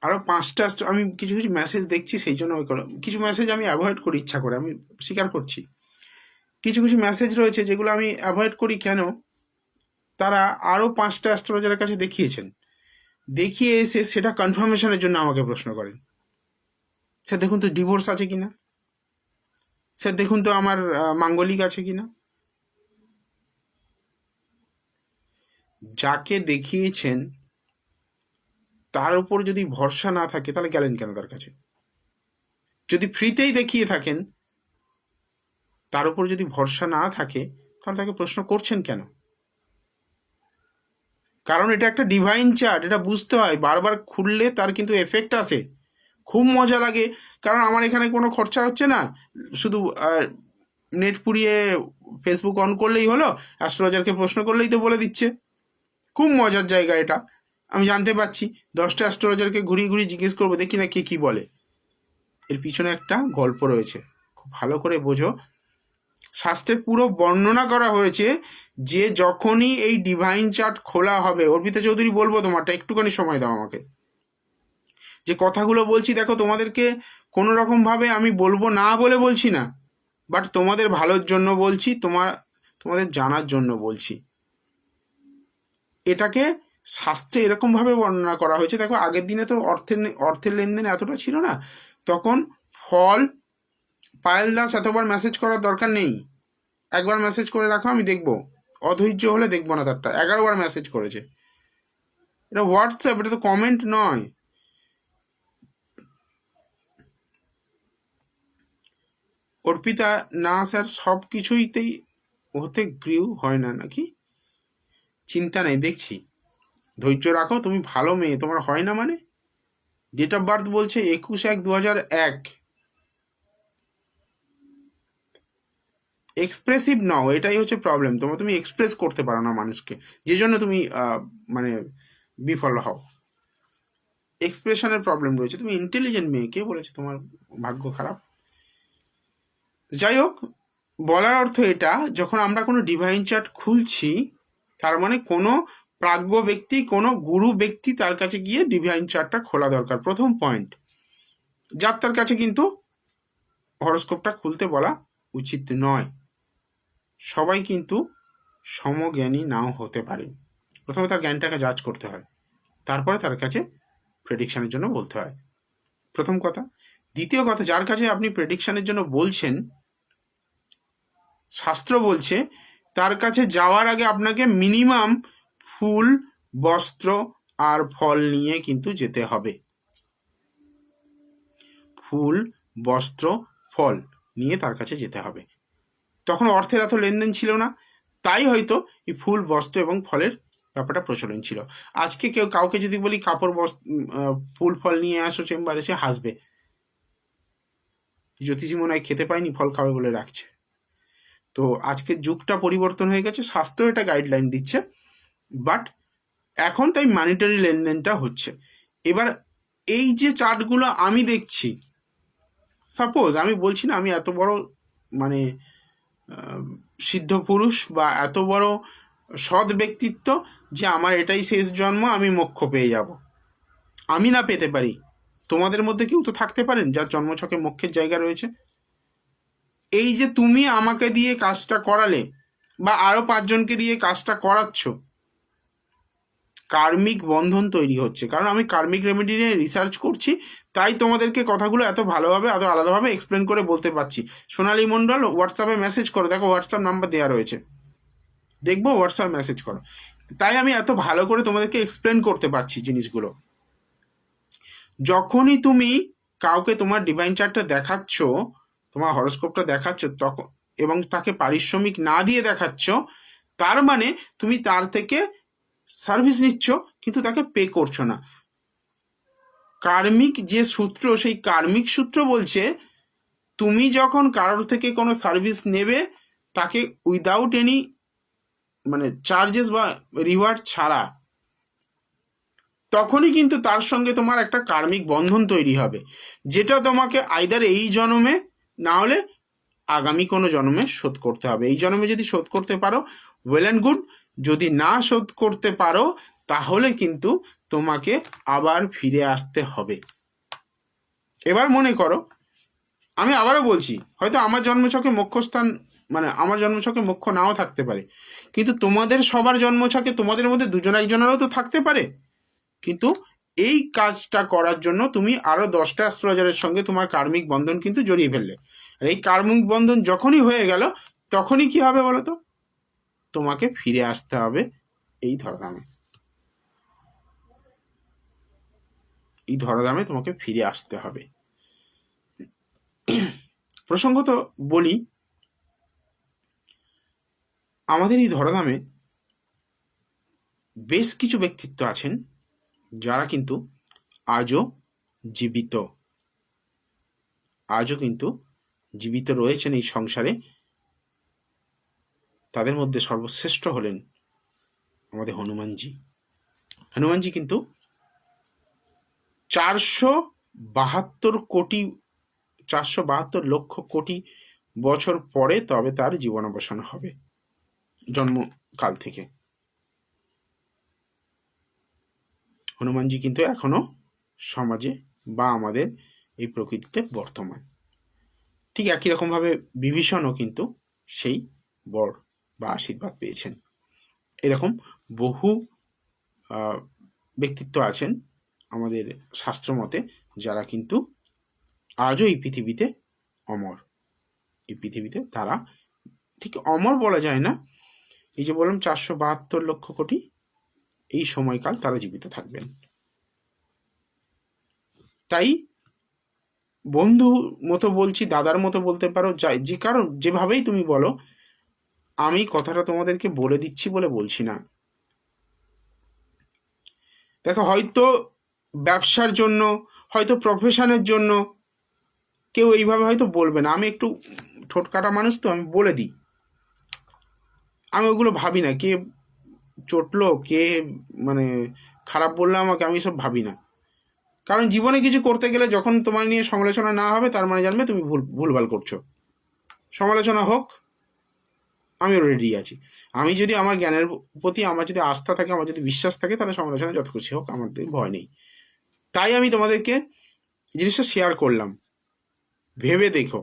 A: আরো 5টা আমি কিছু কিছু মেসেজ দেখছি, সেই জন্য কিছু মেসেজ আমি অ্যাভয়েড করি ইচ্ছা করে, আমি স্বীকার করছি। কিছু কিছু মেসেজ রয়েছে যেগুলো আমি অ্যাভয়েড করি, কেন? তারা আরো 5টা অ্যাস্ট্রোলজারের কাছে দেখিয়েছেন, দেখিয়ে এসে সেটা কনফার্মেশনের জন্য আমাকে প্রশ্ন করেন। স্যার দেখুন তো ডিভোর্স আছে কিনা, স্যার দেখুন তো আমার মাঙ্গলিক আছে কিনা। যাকে দেখিয়েছেন তার উপর যদি ভরসা না থাকে, তাহলে গেলেন কেন তার কাছে? যদি ফ্রিতেই দেখিয়ে থাকেন, তার উপর যদি ভরসা না থাকে, তাহলে তাকে প্রশ্ন করছেন কেন? কারণ এটা একটা ডিভাইন চার্ট, এটা বুঝতে হয়। বারবার খুললে তার কিন্তু এফেক্ট আসে, খুব মজা লাগে। কারণ আমার এখানে কোনো খরচা হচ্ছে না, শুধু নেট পুড়িয়ে ফেসবুক অন করলেই হলো, অ্যাস্ট্রোলজারকে প্রশ্ন করলেই তো বলে দিচ্ছে। খুব মজার জায়গা এটা, আমি জানতে পারছি। 10টা অ্যাস্ট্রোলজারকে ঘুরিয়ে ঘুরিয়ে জিজ্ঞেস করবো, দেখি না কে কী বলে। এর পিছনে একটা গল্প রয়েছে, খুব ভালো করে বোঝো। শাস্ত্রে পুরো বর্ণনা করা হয়েছে যে যখনই এই ডিভাইন চার্ট খোলা হবে, অর্পিতা চৌধুরী বলবো তোমারটা, একটুখানি সময় দাও আমাকে। যে কথাগুলো বলছি, দেখো তোমাদেরকে কোনো রকমভাবে আমি বলবো না বলে বলছি না, বাট তোমাদের ভালোর জন্য বলছি, তোমাদের জানার জন্য বলছি। এটাকে শাস্ত্রে এরকমভাবে বর্ণনা করা হয়েছে। দেখো আগের দিনে তো অর্থের লেনদেন এতটা ছিল না, তখন ফল, পায়েল দাস এতবার মেসেজ করার দরকার নেই, একবার মেসেজ করে রাখো, আমি দেখবো। অধৈর্য হলে দেখবো না তারটা, 11বার মেসেজ করেছে। এটা হোয়াটসঅ্যাপ, এটা তো কমেন্ট নয়। অর্পিতা, না স্যার, সব কিছুইতেই হতে গ্রিউ হয় না নাকি? চিন্তা নেই, দেখছি, ধৈর্য রাখো। তুমি ভালো মেয়ে, তোমার হয় না মানে? ডেট অফ বার্থ বলছে 21/1/2001। এক্সপ্রেসিভ নাও, এটাই হচ্ছে প্রবলেম। তুমি এক্সপ্রেস করতে পারো না মানুষকে, যে জন্য তুমি মানে বিফল হও। এক্সপ্রেশনের প্রবলেম রয়েছে। তুমি ইন্টেলিজেন্ট মেয়ে, কে বলেছে তোমার ভাগ্য খারাপ? যাই হোক, বলার অর্থ এটা, যখন আমরা কোনো ডিভাইন চার্ট খুলছি, তার মানে কোনো প্রাজ্ঞ ব্যক্তি, কোনো গুরু ব্যক্তি, তার কাছে গিয়ে ডিভাইন চার্টটা খোলা দরকার, প্রথম পয়েন্ট। যার তার কাছে কিন্তু হরোস্কোপটা খুলতে বলা উচিত নয়। সবাই কিন্তু সমজ্ঞানী নাও হতে পারে। প্রথমে তার জ্ঞানটাকে জাজ করতে হয়, তারপরে তার কাছে প্রেডিকশানের জন্য বলতে হয়, প্রথম কথা। দ্বিতীয় কথা, যার কাছে আপনি প্রেডিকশানের জন্য বলছেন, শাস্ত্র বলছে তার কাছে যাওয়ার আগে আপনাকে মিনিমাম ফুল, বস্ত্র আর ফল নিয়ে কিন্তু যেতে হবে। ফুল, বস্ত্র, ফল নিয়ে তার কাছে যেতে হবে। তখন অর্থের এত লেনদেন ছিল না, তাই হয়তো এই ফুল, বস্ত্র এবং ফলের ব্যাপারটা প্রচলন ছিল। আজকে কাউকে যদি বলি কাপড়, ফুল, ফল নিয়ে আসো চেম্বারে, সে হাসবে। জ্যোতিষী মনে হয় খেতে পায়নি, ফল খাবে বলে রাখছে। তো আজকের যুগটা পরিবর্তন হয়ে গেছে, স্বাস্থ্য এটা গাইডলাইন দিচ্ছে, বাট এখন তাই মানিটারি লেনদেনটা হচ্ছে। এবার এই যে চার্টগুলো আমি দেখছি, সাপোজ আমি বলছি না আমি এত বড় মানে সিদ্ধ পুরুষ বা এত বড় সৎ ব্যক্তিত্ব যে আমার এটাই শেষ জন্ম, আমি মোক্ষ পেয়ে যাব, আমি না পেতে পারি, তোমাদের মধ্যে কেউ তো থাকতে পারেন যার জন্মছকে মোক্ষের জায়গা রয়েছে। এই যে তুমি আমাকে দিয়ে কাজটা করালে বা আরো 5 জনকে দিয়ে কাজটা করাচ্ছ, কার্মিক বন্ধন তৈরি হচ্ছে। কারণ আমি কার্মিক রেমেডি নিয়ে রিসার্চ করছি, তাই তোমাদেরকে কথাগুলো এত ভালোভাবে এত আলাদাভাবে এক্সপ্লেন করে বলতে পারছি। সোনালী মণ্ডল হোয়াটসঅ্যাপে মেসেজ করো, দেখো হোয়াটসঅ্যাপ নাম্বার দেওয়া রয়েছে, দেখবো হোয়াটসঅ্যাপ মেসেজ করো। তাই আমি এত ভালো করে তোমাদেরকে এক্সপ্লেন করতে পারছি জিনিসগুলো। যখনই তুমি কাউকে তোমার ডিভাইন চার্টটা দেখাচ্ছ, তোমার হরোস্কোপটা দেখাচ্ছ, তখন এবং তাকে পারিশ্রমিক না দিয়ে দেখাচ্ছ, তার মানে তুমি তার থেকে সার্ভিস নিচ্ছ কিন্তু তাকে পে করছো না। কার্মিক যে সূত্র, সেই কার্মিক সূত্র বলছে তুমি যখন কারোর থেকে কোনো সার্ভিস নেবে, তাকে উইদাউট এনি মানে চার্জেস বা রিওয়ার্ড ছাড়া, তখনই কিন্তু তার সঙ্গে তোমার একটা কার্মিক বন্ধন তৈরি হবে, যেটা তোমাকে আইদার এই জন্মে না হলে আগামী কোনো জন্মে শোধ করতে হবে। এই জন্মে যদি শোধ করতে পারো ওয়েল অ্যান্ড গুড, যদি না শোধ করতে পারো তাহলে কিন্তু তোমাকে আবার ফিরে আসতে হবে। এবার মনে করো, আমি আবারও বলছি, হয়তো আমার জন্মছকে মোক্ষস্থান মানে আমার জন্মছকে মোক্ষ নাও থাকতে পারে, কিন্তু তোমাদের সবার জন্মছকে তোমাদের মধ্যে দুজন একজনেরও তো থাকতে পারে। কিন্তু এই কাজটা করার জন্য তুমি আরো 10টা অ্যাস্ট্রোলজারের সঙ্গে তোমার কার্মিক বন্ধন কিন্তু জড়িয়ে ফেললে। আর এই কার্মিক বন্ধন যখনই হয়ে গেল, তখনই কি হবে বলো তো? তোমাকে ফিরে আসতে হবে এই ধরাধামে। এই ধরাধামে তোমাকে ফিরে আসতে হবে। প্রসঙ্গত বলি, আমাদের এই ধরাধামে বেশ কিছু ব্যক্তিত্ব আছেন যারা কিন্তু আজও জীবিত, আজও কিন্তু জীবিত রয়েছেন এই সংসারে। তাদের মধ্যে সর্বশ্রেষ্ঠ হলেন আমাদের হনুমানজি। হনুমানজি কিন্তু 472 লক্ষ কোটি বছর পরে তবে তার জীবনাবসান হবে, জন্মকাল থেকে। হনুমানজি কিন্তু এখনো সমাজে বা আমাদের এই প্রকৃতিতে বর্তমান। ঠিক একই রকমভাবে বিভীষণও কিন্তু সেই বর বা আশীর্বাদ পেয়েছেন। এরকম বহু ব্যক্তিত্ব আছেন আমাদের শাস্ত্র মতে যারা কিন্তু আজও এই পৃথিবীতে অমর। এই পৃথিবীতে তারা ঠিক অমর বলা যায় না, এই যে বললাম 472 লক্ষ কোটি, এই সময়কাল তারা জীবিত থাকবেন। তাই বন্ধু মতো বলছি, দাদার মতো বলতে পারো, যে কারণ যেভাবেই তুমি বলো, আমি কথাটা তোমাদেরকে বলে দিচ্ছি বলে বলছি না। দেখো, হয়তো ব্যবসার জন্য, হয়তো প্রফেশনের জন্য কেউ এইভাবে হয়তো বলবে না। আমি একটু ঠোঁটকাটা মানুষ, তো আমি বলে দিই, আমি ওগুলো ভাবি না। কে চটলো, কে মানে খারাপ বললো আমাকে, আমি সব ভাবি না। কারণ জীবনে কিছু করতে গেলে যখন তোমার নিয়ে সমালোচনা না হবে, তার মানে জানবে তুমি ভুলভাল করছো। সমালোচনা হোক, আমি রেডি আছি। আমি যদি আমার জ্ঞানের প্রতি আমার যদি আস্থা থাকে, আমার যদি বিশ্বাস থাকে, তাহলে সমালোচনা যত খুশি হোক, আমার ভয় নেই। তাই আমি তোমাদেরকে জিনিসটা শেয়ার করলাম। ভেবে দেখো,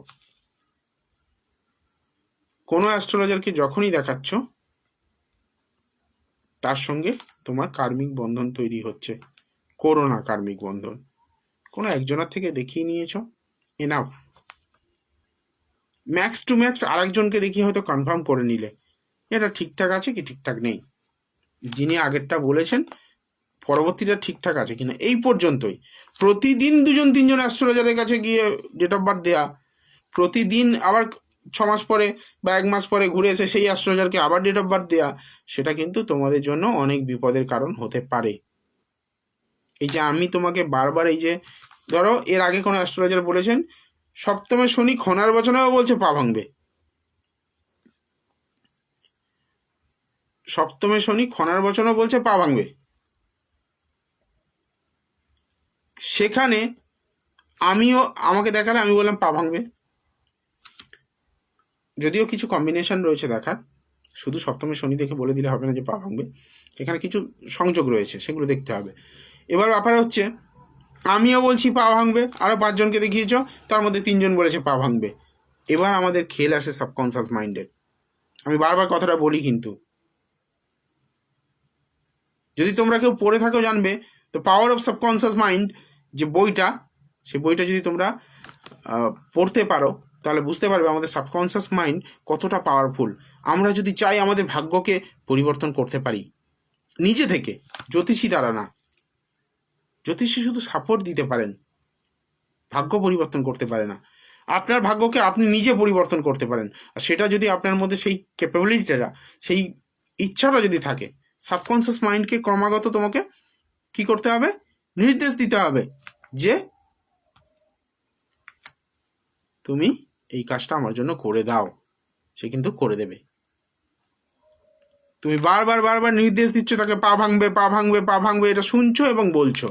A: কোনো অ্যাস্ট্রোলজারকে যখনই দেখাচ্ছ, তার সঙ্গে তোমার কার্মিক বন্ধন তৈরি হচ্ছে। করো না কার্মিক বন্ধন। কোনো একজনের থেকে দেখিয়ে নিয়েছ, এনাফ। ম্যাক্স টু ম্যাক্স আরেকজনকে দেখিয়ে হয়তো কনফার্ম করে নিলে এটা ঠিকঠাক আছে কি ঠিকঠাক নেই, যিনি আগেরটা বলেছেন পরবর্তীটা ঠিকঠাক আছে কিনা, এই পর্যন্তই। প্রতিদিন 2-3 অ্যাস্ট্রোলজারের কাছে গিয়ে ডেট অফ বার্থ দেয়া, প্রতিদিন আবার 6 মাস পরে বা 1 মাস পরে ঘুরে এসে সেই অ্যাস্ট্রোলজারকে আবার ডেট অফ বার্থ দেয়া, সেটা কিন্তু তোমাদের জন্য অনেক বিপদের কারণ হতে পারে। এই যে আমি তোমাকে বারবার, এই যে ধরো এর আগে কোনো অ্যাস্ট্রোলজার বলেছেন 7মে শনি খনার বচনেও বলছে পা ভাঙবে, সপ্তমে শনি খনার বচনও বলছে পা ভাঙবে, সেখানে আমাকে দেখালে আমি বললাম পা ভাঙবে। যদিও কিছু কম্বিনেশন রয়েছে দেখার, শুধু সপ্তমে শনি দেখে বলে দিলে হবে না যে পা ভাঙবে, এখানে কিছু সংযোগ রয়েছে, সেগুলো দেখতে হবে। এবার ব্যাপার হচ্ছে আমিও বলছি পা ভাঙবে, আরও 5 জনকে দেখিয়েছ, তার মধ্যে 3 জন বলেছে পা ভাঙবে। এবার আমাদের খেল আসে সাবকনসিয়াস মাইন্ডের। আমি বারবার কথাটা বলি, কিন্তু যদি তোমরা কেউ পড়ে থাকো জানবে the power of subconscious mind, যে বইটা, সেই বইটা যদি তোমরা পড়তে পারো তাহলে বুঝতে পারবে আমাদের সাবকনসিয়াস মাইন্ড কতটা পাওয়ারফুল। আমরা যদি চাই আমাদের ভাগ্যকে পরিবর্তন করতে পারি নিজে থেকে, জ্যোতিষী দ্বারা না। জ্যোতিষী শুধু সাপোর্ট দিতে পারেন, ভাগ্য পরিবর্তন করতে পারে না। আপনার ভাগ্যকে আপনি নিজে পরিবর্তন করতে পারেন, আর সেটা যদি আপনার মধ্যে সেই ক্যাপাবিলিটিটা, সেই ইচ্ছাটা যদি থাকে, সাবকনসিয়াস মাইন্ডকে ক্রমাগত তোমাকে কি করতে হবে, নির্দেশ দিতে হবে যে তুমি এই কাজটা আমার জন্য করে দাও, সে কিন্তু করে দেবে। তুমি বারবার বারবার নির্দেশ দিচ্ছ তাকে, পা ভাঙবে পা ভাঙবে পা ভাঙবে, এটা শুনছো এবং বলছো,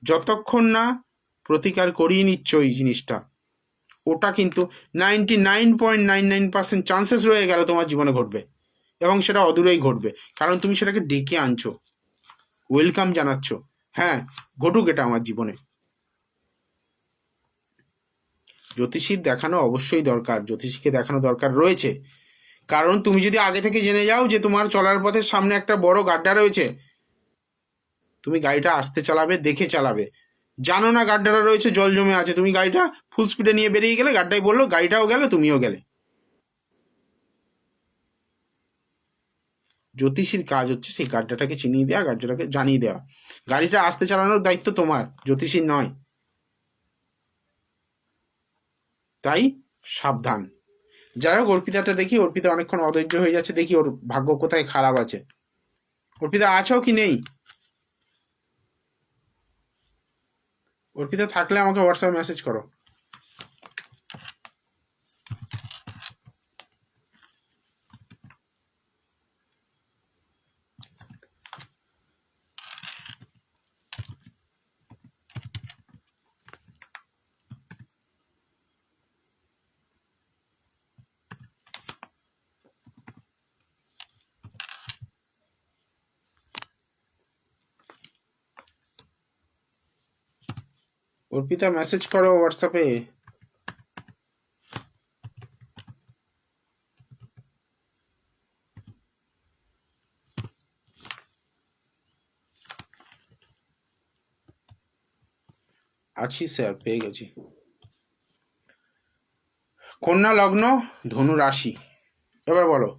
A: যতক্ষণ না প্রতিকার করিয়ে নিচ্ছ ওই জিনিসটা, ওটা কিন্তু 99.99% চান্সেস রয়ে গেল তোমার জীবনে ঘটবে, এবং সেটা অদূরেই ঘটবে, কারণ তুমি সেটাকে ডেকে আনছো, ওয়েলকাম জানাচ্ছ, হ্যাঁ ঘটুক এটা আমার জীবনে। জ্যোতিষীর দেখানো অবশ্যই দরকার, জ্যোতিষীকে দেখানো দরকার রয়েছে, কারণ তুমি যদি আগে থেকে জেনে যাও যে তোমার চলার পথের সামনে একটা বড় গাড্ডা রয়েছে, তুমি গাড়িটা আস্তে চালাবে, দেখে চালাবে। জানো না গাড্ডাটা রয়েছে, জল জমে আছে, তুমি গাড়িটা ফুল স্পিডে নিয়ে বেরিয়ে গেলে, গাড্ডাই বললো, গাড়িটাও গেলে, তুমিও গেলে। জ্যোতিষীর কাজ হচ্ছে সেই গাড্ডাটাকে চিনিয়ে দেওয়া, গাড্ডাটাকে জানিয়ে দেওয়া। গাড়িটা আস্তে চালানোর দায়িত্ব তোমার, জ্যোতিষীর নয়। তাই সাবধান। যাই হোক, অর্পিতাটা দেখি, অর্পিতা অনেকক্ষণ অধৈর্য হয়ে যাচ্ছে, দেখি ওর ভাগ্য কোথায় খারাপ আছে। অর্পিতা আছো কি নেই? অর্পিতা থাকলে আমাকে হোয়াটসঅ্যাপে মেসেজ করো। অর্পিতা মেসেজ করো হোয়াটসঅ্যাপে। আছি স্যার, পেয়ে গেছি। কন্যা লগ্ন, ধনু রাশি। এবার বলো,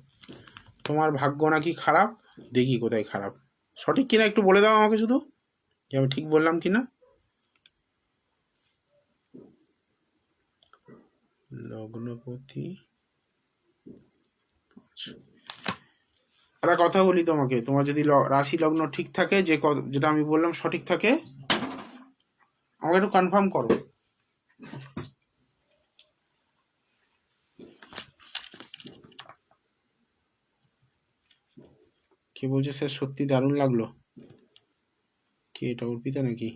A: তোমার ভাগ্য নাকি খারাপ? দেখি কোথায় খারাপ, সঠিক কিনা একটু বলে দাও আমাকে শুধু, যে আমি ঠিক বললাম কিনা। লগ্নপতি, একটা কথা বলি তোমাকে, তোমার যদি রাশি লগ্ন ঠিক থাকে, যেটা আমি বললাম সঠিক থাকে, আমাকে একটু কনফার্ম করো। কে বলছে স্যার সত্যি দারুণ লাগলো? কে এটা, অর্পিতা নাকি?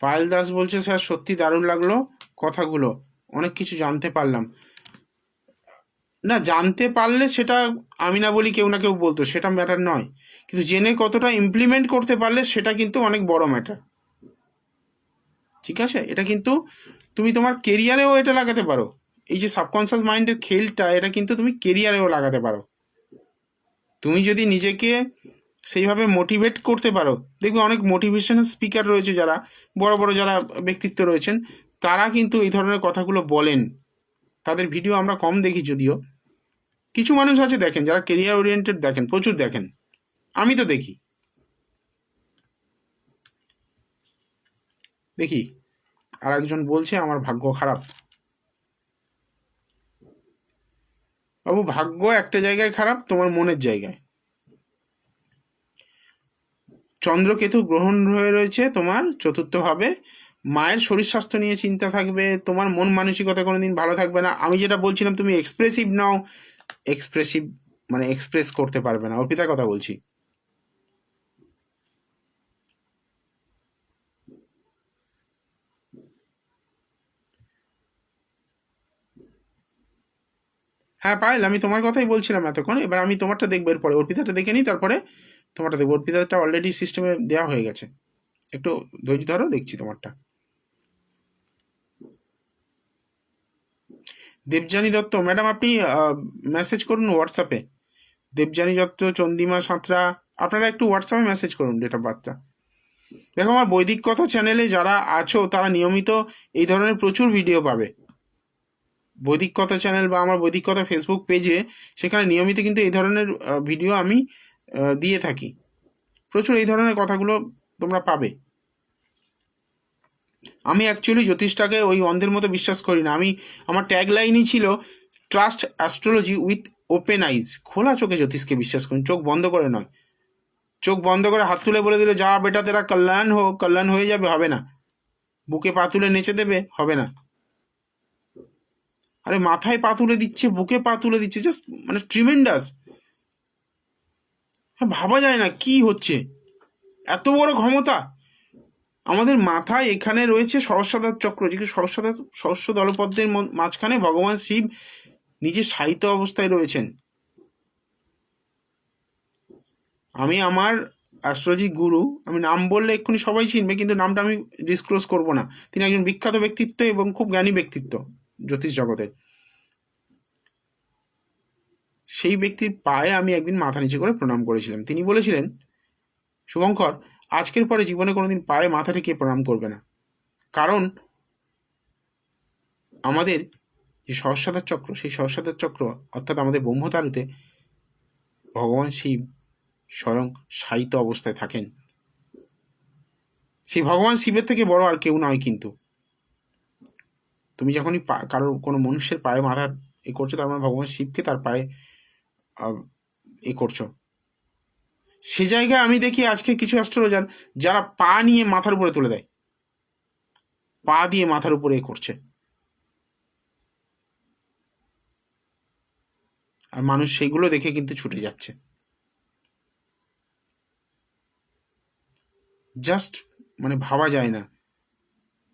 A: পায়েল দাস বলছে স্যার সত্যি দারুণ লাগলো কথাগুলো, অনেক কিছু জানতে পারলাম। না, জানতে পারলে সেটা আমি না বলি, কেউ না কেউ বলতো, সেটা ম্যাটার নয়, কিন্তু জেনে কতটা ইমপ্লিমেন্ট করতে পারলে সেটা কিন্তু অনেক বড় ম্যাটার। ঠিক আছে, এটা কিন্তু তুমি তোমার কেরিয়ারেও এটা লাগাতে পারো। এই যে সাবকনসিয়াস মাইন্ডের খেলটা, এটা কিন্তু তুমি কেরিয়ারেও লাগাতে পারো। তুমি যদি নিজেকে সেইভাবে মোটিভেট করতে পারো, দেখবে অনেক মোটিভেশনাল স্পিকার রয়েছে, যারা বড় বড় যারা ব্যক্তিত্ব রয়েছেন, তারা কিন্তু এই ধরনের কথাগুলো বলেন। তাদের ভিডিও আমরা কম দেখি যদিও, কিছু মানুষ আছে দেখেন যারা কেরিয়ার ওরিয়েন্টেড দেখেন, প্রচুর দেখেন, আমি তো দেখি। দেখি আর একজন বলছে আমার ভাগ্য খারাপ। বাবু ভাগ্য একটা জায়গায় খারাপ, তোমার মনের জায়গায়। চন্দ্রকেতু গ্রহণ হয়ে রয়েছে তোমার চতুর্থ ভাবে। মায়ের শরীর স্বাস্থ্য নিয়ে চিন্তা থাকবে, তোমার মন মানসিকতা কোনোদিন ভালো থাকবে না। আমি যেটা বলছিলাম, তুমি এক্সপ্রেসিভ নাও, এক্সপ্রেসিভ মানে এক্সপ্রেস করতে পারবে না। অর্পিতার কথা বলছি। হ্যাঁ পায়েল, আমি তোমার কথাই বলছিলাম এতক্ষণ। এবার আমি তোমারটা দেখবো, এরপরে অর্পিতাটা দেখে নিই, তারপরে তোমারটা দেখবো। অর্পিতাটা অলরেডি সিস্টেমে দেওয়া হয়ে গেছে, একটু ধৈর্য ধরো, দেখছি তোমারটা। দেবযানী দত্ত ম্যাডাম, আপনি মেসেজ করুন হোয়াটসঅ্যাপে। দেবযানী দত্ত, চন্দিমা সাঁতরা, আপনারা একটু হোয়াটসঅ্যাপে মেসেজ করুন ডেট অফ বার্থটা। দেখো, আমার বৈদিক কথা চ্যানেলে যারা আছো তারা নিয়মিত এই ধরনের প্রচুর ভিডিও পাবে। বৈদিক কথা চ্যানেল বা আমার বৈদিক কথা ফেসবুক পেজে, সেখানে নিয়মিত কিন্তু এই ধরনের ভিডিও আমি দিয়ে থাকি। প্রচুর এই ধরনের কথাগুলো তোমরা পাবে। আমি অ্যাকচুয়ালি জ্যোতিষটাকে ওই অন্ধের মতো বিশ্বাস করি না। আমার ট্যাগ লাইনই ছিল ট্রাস্ট অ্যাস্ট্রোলজি উইথ ওপেন আইজ। খোলা চোখে জ্যোতিষকে বিশ্বাস করুন, চোখ বন্ধ করে নয়। চোখ বন্ধ করে হাত তুলে বলে দিলে যা বেটা তেরা কল্যাণ হোক, কল্যাণ হয়ে যাবে, হবে না। বুকে পা তুলে নেচে দেবে, হবে না। আরে মাথায় পা তুলে দিচ্ছে, বুকে পা তুলে দিচ্ছে, জাস্ট মানে ট্রিমেন্ডাস। ভাবা যায় না কি হচ্ছে, এত বড় ক্ষমতা আমাদের মাথায়। এখানে রয়েছে সহস্রধার চক্র, যেটি সহস্র দলপদ্মের মাঝখানে ভগবান শিব নিজে শায়িত অবস্থায় রয়েছেন। আমি আমার অ্যাস্ট্রোলজি গুরু, আমি নাম বললে এক্ষুনি সবাই চিনবে, কিন্তু নামটা আমি ডিসক্লোজ করব না। তিনি একজন বিখ্যাত ব্যক্তিত্ব এবং খুব জ্ঞানী ব্যক্তিত্ব জ্যোতিষ জগতের। সেই ব্যক্তির পায়ে আমি একদিন মাথা নিচু করে প্রণাম করেছিলাম। তিনি বলেছিলেন, শুভঙ্কর, আজকের পরে জীবনে কোনোদিন পায়ে মাথা ঠেকিয়ে প্রণাম করবে না, কারণ আমাদের যে সহস্রধার চক্র, সেই সহস্রধার চক্র অর্থাৎ আমাদের ব্রহ্মতারুতে ভগবান শিব স্বয়ং শায়িত অবস্থায় থাকেন। সেই ভগবান শিবের থেকে বড় আর কেউ নয়। কিন্তু তুমি যখনই কারোর কোনো মনুষ্যের পায়ে মাথা এ করছো, তার মানে ভগবান শিবকে তার পায়ে এ করছো। সে জায়গায় আমি দেখি আজকে কিছু অ্যাস্ট্রোলজার যারা পা নিয়ে মাথার উপরে তুলে দেয়, পা দিয়ে মাথার উপরে এ করছে, আর মানুষ সেইগুলো দেখে কিন্তু ছুটে যাচ্ছে। জাস্ট মানে ভাবা যায় না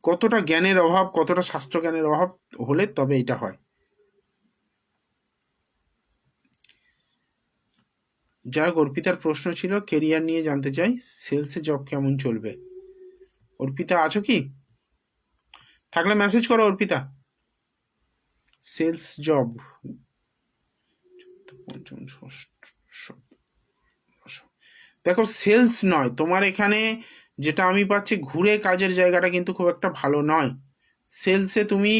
A: কতটা জ্ঞানের অভাব, কতটা শাস্ত্র জ্ঞানের অভাব হলে তবে এটা হয়। যাই হোক, অর্পিতার প্রশ্ন ছিল কেরিয়ার নিয়ে জানতে চাই, সেলসে জব কেমন চলবে। অর্পিতা আছো কি? থাকলে মেসেজ করো অর্পিতা। সেলস জব, দেখো সেলস নয় তোমার এখানে, যেটা আমি পাচ্ছি ঘুরে কাজের জায়গাটা কিন্তু খুব একটা ভালো নয়। সেলসে তুমি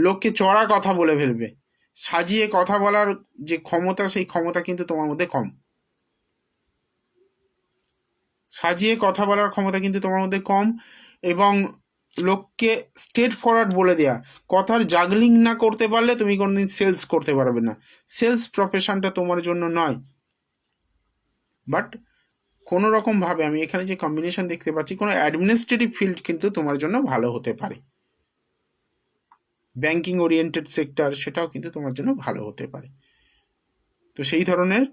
A: লোককে চড়া কথা বলে ফেলবে, সাজিয়ে কথা বলার যে ক্ষমতা, সেই ক্ষমতা কিন্তু তোমার মধ্যে কম। সাজিয়ে কথা বলার ক্ষমতা কিন্তু তোমার মধ্যে কম, এবং লোককে স্ট্রেট ফরওয়ার্ড বলে দেয়া, কথার জাগলিং না করতে পারলে তুমি কোনোদিন সেলস করতে পারবে না। সেলস প্রফেশনটা তোমার জন্য নয়। বাট কোনো রকমভাবে আমি এখানে যে কম্বিনেশন দেখতে পাচ্ছি, কোনো অ্যাডমিনিস্ট্রেটিভ ফিল্ড কিন্তু তোমার জন্য ভালো হতে পারে। ব্যাংকিং ওরিয়েন্টেড সেক্টর, সেটাও কিন্তু তোমার জন্য ভালো হতে পারে। তো সেই ধরনের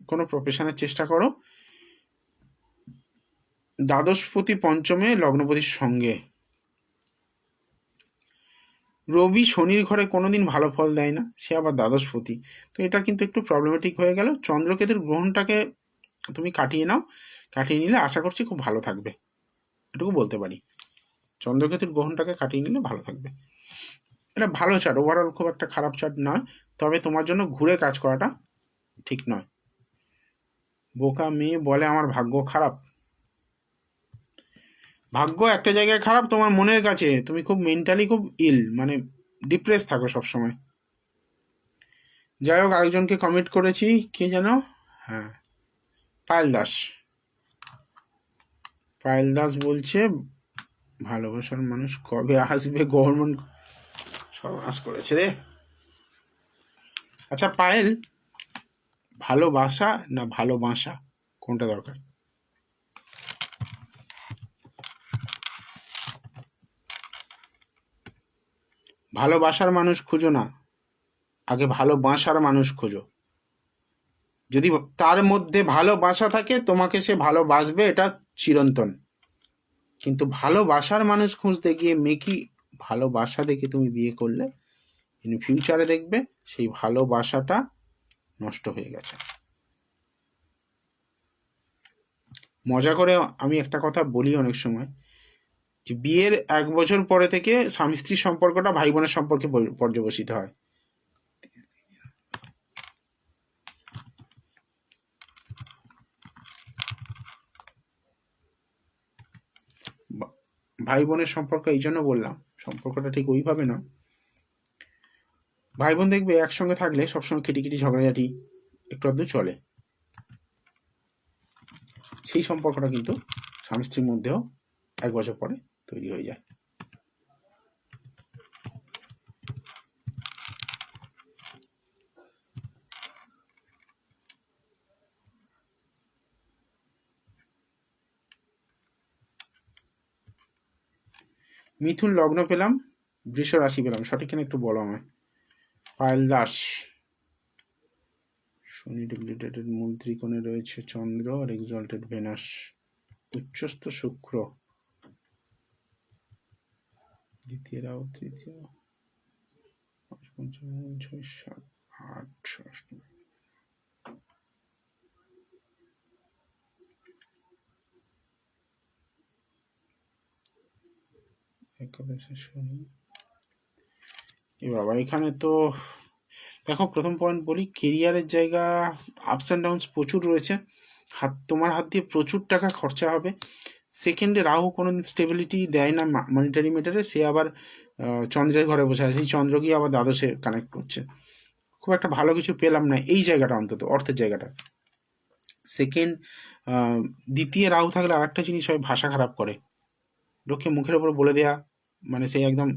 A: কোনো প্রফেশনের চেষ্টা করো। দ্বাদশপতি পঞ্চমে, লগ্নপতির সঙ্গে। রবি শনির ঘরে কোনোদিন ভালো ফল দেয় না, সে আবার দ্বাদশপতি, তো এটা কিন্তু একটু প্রবলেমেটিক হয়ে গেল। চন্দ্রকেতুর গ্রহণটাকে তুমি কাটিয়ে নাও, কাটিয়ে নিলে আশা করছি খুব ভালো থাকবে, এটুকু বলতে পারি। চন্দ্রকেতুর গ্রহণটাকে কাটিয়ে নিলে ভালো থাকবে। এটা ভালো চার্ট, ওভারঅল খুব একটা খারাপ চার্ট নয়, তবে তোমার জন্য ঘুরে কাজ করাটা ঠিক নয়। বোকা মেয়ে বলে আমার ভাগ্য খারাপ। ভাগ্য একটা জায়গায় খারাপ, তোমার মনের কাছে তুমি খুব মেন্টালি খুব মানে ডিপ্রেস থাকো সবসময়। যাই হোক, আরেকজনকে কমিট করেছি, কে যেন, হ্যাঁ পায়েল দাস। পায়েল দাস বলছে, ভালোবাসার মানুষ কবে আসবে, গভর্নমেন্ট সর্বনাশ করেছে রে। আচ্ছা পায়েল, ভালোবাসা না ভালোবাসা কোনটা দরকার? ভালোবাসার মানুষ খুঁজো না, আগে ভালোবাসার মানুষ খোঁজো। যদি তার মধ্যে ভালোবাসা থাকে তোমাকে সে ভালোবাসবে, এটা চিরন্তন। কিন্তু ভালোবাসার মানুষ খুঁজতে গিয়ে মেকি ভালোবাসা দেখে তুমি বিয়ে করলে, ইন ফিউচারে দেখবে সেই ভালোবাসাটা নষ্ট হয়ে গেছে। মজা করে আমি একটা কথা বলি অনেক সময়, যে বিয়ের 1 বছর পরে থেকে স্বামী স্ত্রীর সম্পর্কটা ভাই বোনের সম্পর্কে পর্যবসিত হয়। ভাই বোনের সম্পর্ক এই জন্য বললাম, সম্পর্কটা ঠিক ওইভাবে নয়। ভাই বোন দেখবে একসঙ্গে থাকলে সবসময় খিটিখিটি ঝগড়াঝাটি একটু আধটু চলে, সেই সম্পর্কটা কিন্তু স্বামী স্ত্রীর মধ্যেও 1 বছর পরে তৈরি হয়ে যায়। মিথুন লগ্ন পেলাম, বৃষ রাশি পেলাম, সঠিক কিনা একটু বলো আমায়। পায়েল দাস, শনি ডিপ্লিটেড মূল ত্রিকোণে রয়েছে চন্দ্র আর এক্সল্টেড ভেনাস, উচ্চস্থ শুক্র, দ্বিতীয় রাহু, তৃতীয়, পঞ্চম, 6, 7, 8, অষ্টম। একাদশে শনি। এ বাবা, এখানে তো দেখো, প্রথম পয়েন্ট বলি, কেরিয়ারের জায়গা আপস অ্যান্ড ডাউনস প্রচুর রয়েছে, তোমার হাত দিয়ে প্রচুর টাকা খরচা হবে। সেকেন্ডে রাহু কোনোদিন স্টেবিলিটি দেয় না মনিটারি ম্যাটারে, সে আবার চন্দ্রের ঘরে বসে আছে, সেই চন্দ্র গিয়ে আবার দ্বাদশে কানেক্ট করছে। খুব একটা ভালো কিছু পেলাম না এই জায়গাটা, অন্তত অর্থের জায়গাটা। সেকেন্ড, দ্বিতীয় রাহু থাকলে আর একটা জিনিস হয়, ভাষা খারাপ করে, লোককে মুখের ওপর বলে দেয়া, মানে সেই একদম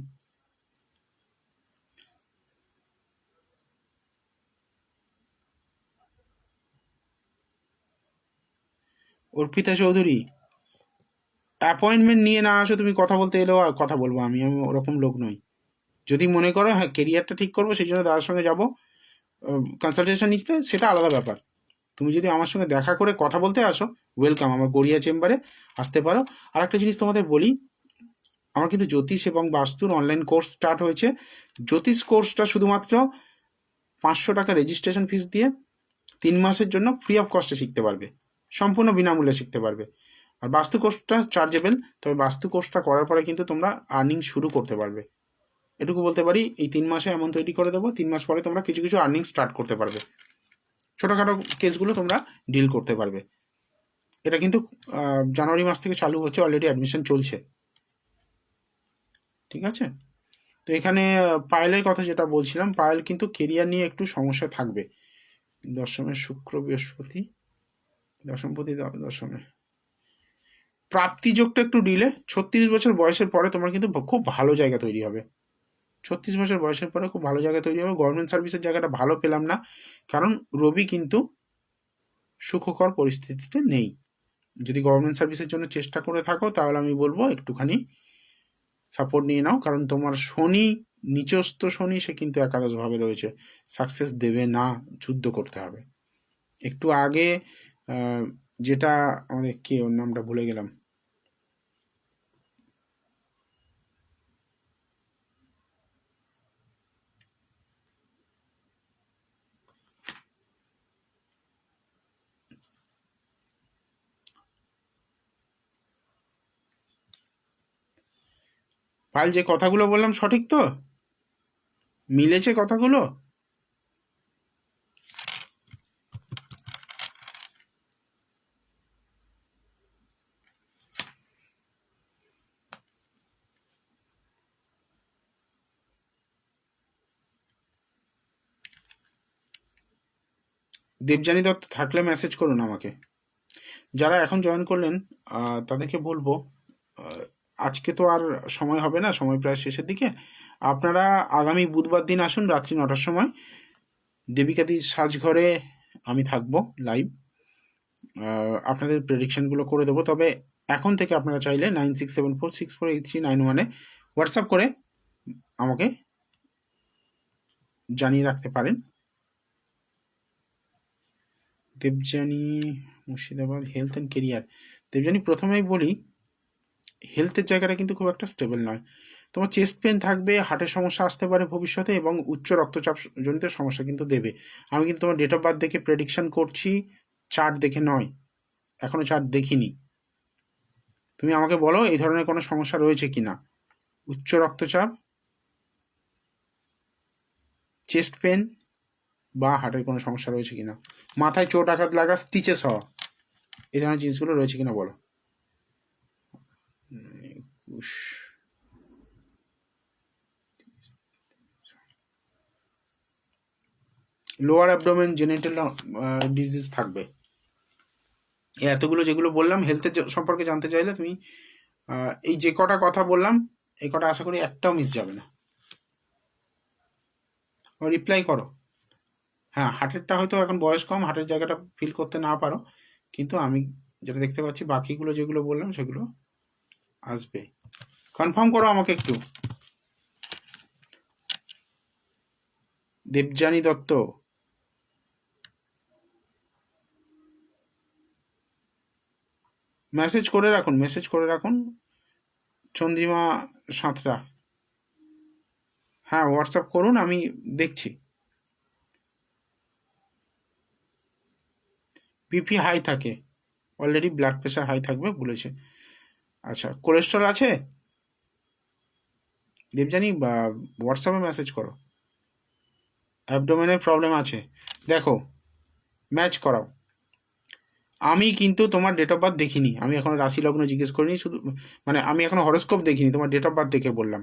A: অর্পিতা চৌধুরী, অ্যাপয়েন্টমেন্ট নিয়ে না আসো, তুমি কথা বলতে এলেও কথা বলবো, আমি ওরকম লোক নই। যদি মনে করো হ্যাঁ কেরিয়ারটা ঠিক করবো, সেই জন্য দাদার সঙ্গে যাবো কনসালটেশন নিতে, সেটা আলাদা ব্যাপার। তুমি যদি আমার সঙ্গে দেখা করে কথা বলতে আসো, ওয়েলকাম, আমার গড়িয়া চেম্বারে আসতে পারো। আর একটা জিনিস তোমাদের বলি, আমার কিন্তু জ্যোতিষ এবং বাস্তুর অনলাইন কোর্স স্টার্ট হয়েছে। জ্যোতিষ কোর্সটা শুধুমাত্র 500 টাকা রেজিস্ট্রেশন ফিস দিয়ে 3 মাসের জন্য ফ্রি অফ কস্টে শিখতে পারবে, সম্পূর্ণ বিনামূল্যে শিখতে পারবে। আর বাস্তু কোর্সটা চার্জেবল, তবে বাস্তু কোর্সটা করার পরে কিন্তু তোমরা আর্নিং শুরু করতে পারবে। এটুকু বলতে পারি, এই 3 মাসে এমন তৈরি করে দেবো, 3 মাস পরে তোমরা কিছু কিছু আর্নিং স্টার্ট করতে পারবে, ছোটোখাটো কেসগুলো তোমরা ডিল করতে পারবে। এটা কিন্তু জানুয়ারি মাস থেকে চালু হচ্ছে, অলরেডি অ্যাডমিশন চলছে, ঠিক আছে? তো এখানে পায়েলের কথা যেটা বলছিলাম, পায়েল কিন্তু কেরিয়ার নিয়ে একটু সমস্যা থাকবে। দশমে শুক্র বৃহস্পতি, দশমপতি দশমে, প্রাপ্তিযোগটা একটু ডিলে। 36 বছর বয়সের পরে তোমার কিন্তু খুব ভালো জায়গা তৈরি হবে, 36 বছর বয়সের পরে খুব ভালো জায়গা তৈরি হবে। গভর্নমেন্ট সার্ভিসের জায়গাটা ভালো পেলাম না, কারণ রবি কিন্তু সুখকর পরিস্থিতিতে নেই। যদি গভর্নমেন্ট সার্ভিসের জন্য চেষ্টা করে থাকো, তাহলে আমি বলবো একটুখানি সাপোর্ট নিয়ে নাও, কারণ তোমার শনি, নিচস্থ শনি, সে কিন্তু একাদশভাবে রয়েছে, সাকসেস দেবে না, যুদ্ধ করতে হবে। একটু আগে যেটা আমাদের, কে ওর নামটা ভুলে গেলাম, পাল, যে কথাগুলো বললাম সঠিক তো, মিলেছে কথাগুলো? দেবযানী দত্ত থাকলে মেসেজ করুন আমাকে। যারা এখন জয়েন করলেন তাদেরকে বলবো, আজকে তো আর সময় হবে না, সময় প্রায় শেষের দিকে। আপনারা আগামী বুধবার দিন আসুন রাত্রি 9টার সময়, দেবিকাদির সাজঘরে আমি থাকবো লাইভ, আপনাদের প্রেডিকশনগুলো করে দেবো। তবে এখন থেকে আপনারা চাইলে 9674648391 হোয়াটসঅ্যাপ করে আমাকে জানিয়ে রাখতে পারেন। Debjani Murshidabad, health and career. Debjani, প্রথমেই বলি হেলথের জায়গাটা কিন্তু খুব একটা স্টেবল নয়। তোমার চেস্ট পেন থাকবে, হার্টের সমস্যা আসতে পারে ভবিষ্যতে, এবং উচ্চ রক্তচাপ জনিত সমস্যা কিন্তু দেবে। আমি কিন্তু তোমার ডেট অফ বার্থ দেখে প্রেডিকশন করছি, চার্ট দেখে নয়, এখনো চার্ট দেখিনি। তুমি আমাকে বলো এই ধরনের কোনো সমস্যা রয়েছে কিনা, উচ্চ রক্তচাপ, চেস্ট পেন বা হার্টের কোনো সমস্যা রয়েছে কিনা, মাথায় চোট আঘাত লাগা, স্টিচেস হওয়া, এই ধরনের জিনিসগুলো রয়েছে কিনা বলো। লোয়ার অ্যাবডোমেন জেনিটাল ডিজিজ থাকবে। এতগুলো যেগুলো বললাম হেলথের সম্পর্কে জানতে চাইলে তুমি এই যে কটা কথা বললাম এই কটা আশা করি একটাও মিস যাবে না। রিপ্লাই করো। হ্যাঁ, হার্টেরটা হয়তো এখন বয়স কম, হার্টের জায়গাটা ফিল করতে না পারো, কিন্তু আমি যেটা দেখতে পাচ্ছি বাকিগুলো যেগুলো বললাম সেগুলো আসবে। কনফার্ম করো আমাকে একটু। দেবযানী দত্ত, মেসেজ করে রাখুন, মেসেজ করে রাখুন। চন্দ্রিমা সাঁতরা, হ্যাঁ হোয়াটসঅ্যাপ করুন, আমি দেখছি। বিপি হাই থাকে, অলরেডি ব্লাড প্রেশার হাই থাকবে বলেছে। আচ্ছা, কোলেস্ট্রল আছে? দেবযানী হোয়াটসঅ্যাপে মেসেজ করো। অ্যাবডোমেনের প্রবলেম আছে, দেখো ম্যাচ করাও। আমি কিন্তু তোমার ডেট অফ বার্থ দেখিনি, আমি এখনো রাশি লগ্ন জিজ্ঞেস করিনি, শুধু মানে আমি এখনো হরোস্কোপ দেখিনি, তোমার ডেট অফ বার্থ দেখে বললাম।